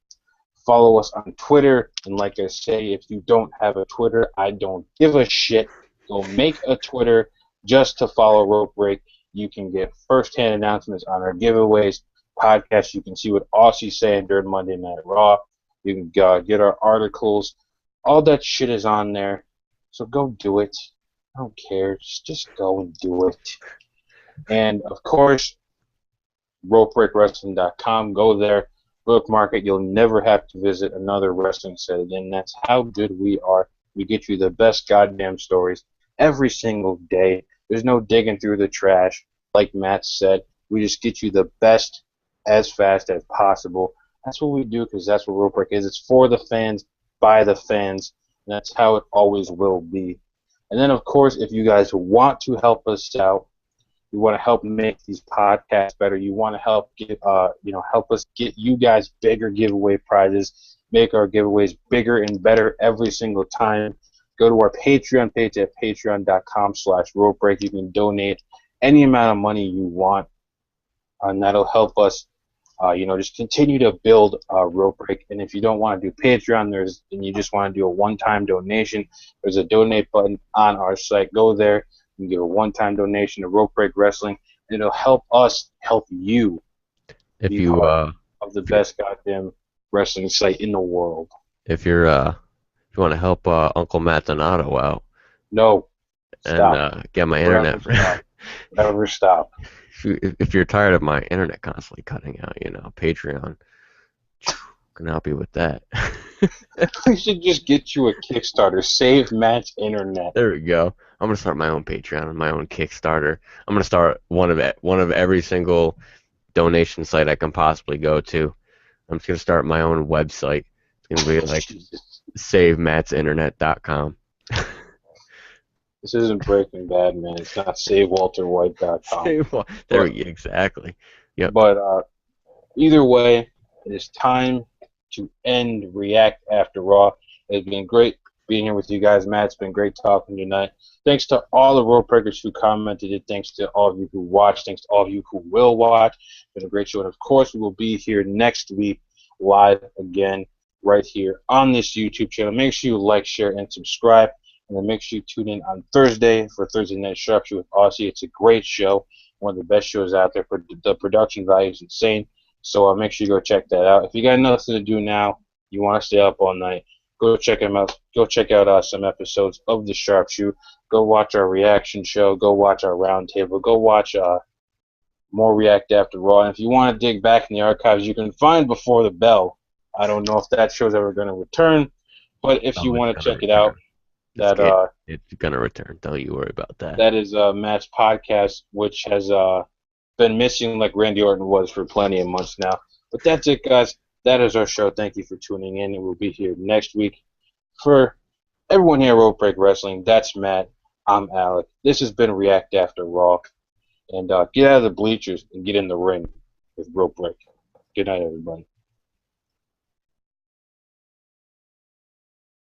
follow us on Twitter, and like I say, if you don't have a Twitter, I don't give a shit. Go make a Twitter just to follow Rope Break. You can get first-hand announcements on our giveaways, podcasts. You can see what Aussie's saying during Monday Night Raw. You can get our articles. All that shit is on there. So go do it. I don't care. Just go and do it. And, of course, ropebreakwrestling.com. Go there, bookmark it. You'll never have to visit another wrestling set again. That's how good we are. We get you the best goddamn stories every single day. There's no digging through the trash, like Matt said. We just get you the best as fast as possible. That's what we do because that's what Rope Break is. It's for the fans, by the fans, and that's how it always will be. And then, of course, if you guys want to help us out, you want to help make these podcasts better. You want to help help us get you guys bigger giveaway prizes, make our giveaways bigger and better every single time. Go to our Patreon page at patreon.com/ropebreak. You can donate any amount of money you want, and that'll help us, just continue to build Rope Break. And if you don't want to do Patreon, and you just want to do a one-time donation, there's a donate button on our site. Go there. You can give a one-time donation to Rope Break Wrestling, and it'll help us help you If be you part of the if you're best goddamn wrestling site in the world. if you're if you want to help Uncle Matt Donato out No, and stop. get my Forever internet, stop. Forever stop. if you're tired of my internet constantly cutting out, Patreon can help you with that. We should just get you a Kickstarter. Save Matt's internet. There we go. I'm gonna start my own Patreon and my own Kickstarter. I'm gonna start one of every single donation site I can possibly go to. I'm just gonna start my own website. It's gonna be like Jesus. SaveMattsInternet.com. This isn't Breaking Bad, man. It's not SaveWalterWhite.com. Save there But we go. Exactly. Yep. but either way, it is time to end React After Raw. It's been great being here with you guys, Matt. It's been great talking tonight. Thanks to all the Road Breakers who commented. Thanks to all of you who watched. Thanks to all of you who will watch. It's been a great show. And of course, we will be here next week live again right here on this YouTube channel. Make sure you like, share, and subscribe. And then make sure you tune in on Thursday for Thursday Night Sharpshooter with Aussie. It's a great show. One of the best shows out there. The production value is insane. So make sure you go check that out. If you got nothing to do now, you want to stay up all night, go check them out. Go check out some episodes of the Sharpshoot. Go watch our reaction show. Go watch our roundtable. Go watch more React After Raw. And if you want to dig back in the archives, you can find Before the Bell. I don't know if that show's ever going to return, but if you Oh, it's want to gonna check it out, return. that It's gonna return. Don't you worry about that. that is Matt's podcast, which has been missing like Randy Orton was for plenty of months now. But that's it, guys. That is our show. Thank you for tuning in, and we'll be here next week. For everyone here at Rope Break Wrestling, that's Matt. I'm Alec. This has been React After Raw. And get out of the bleachers and get in the ring with Rope Break. Good night, everybody.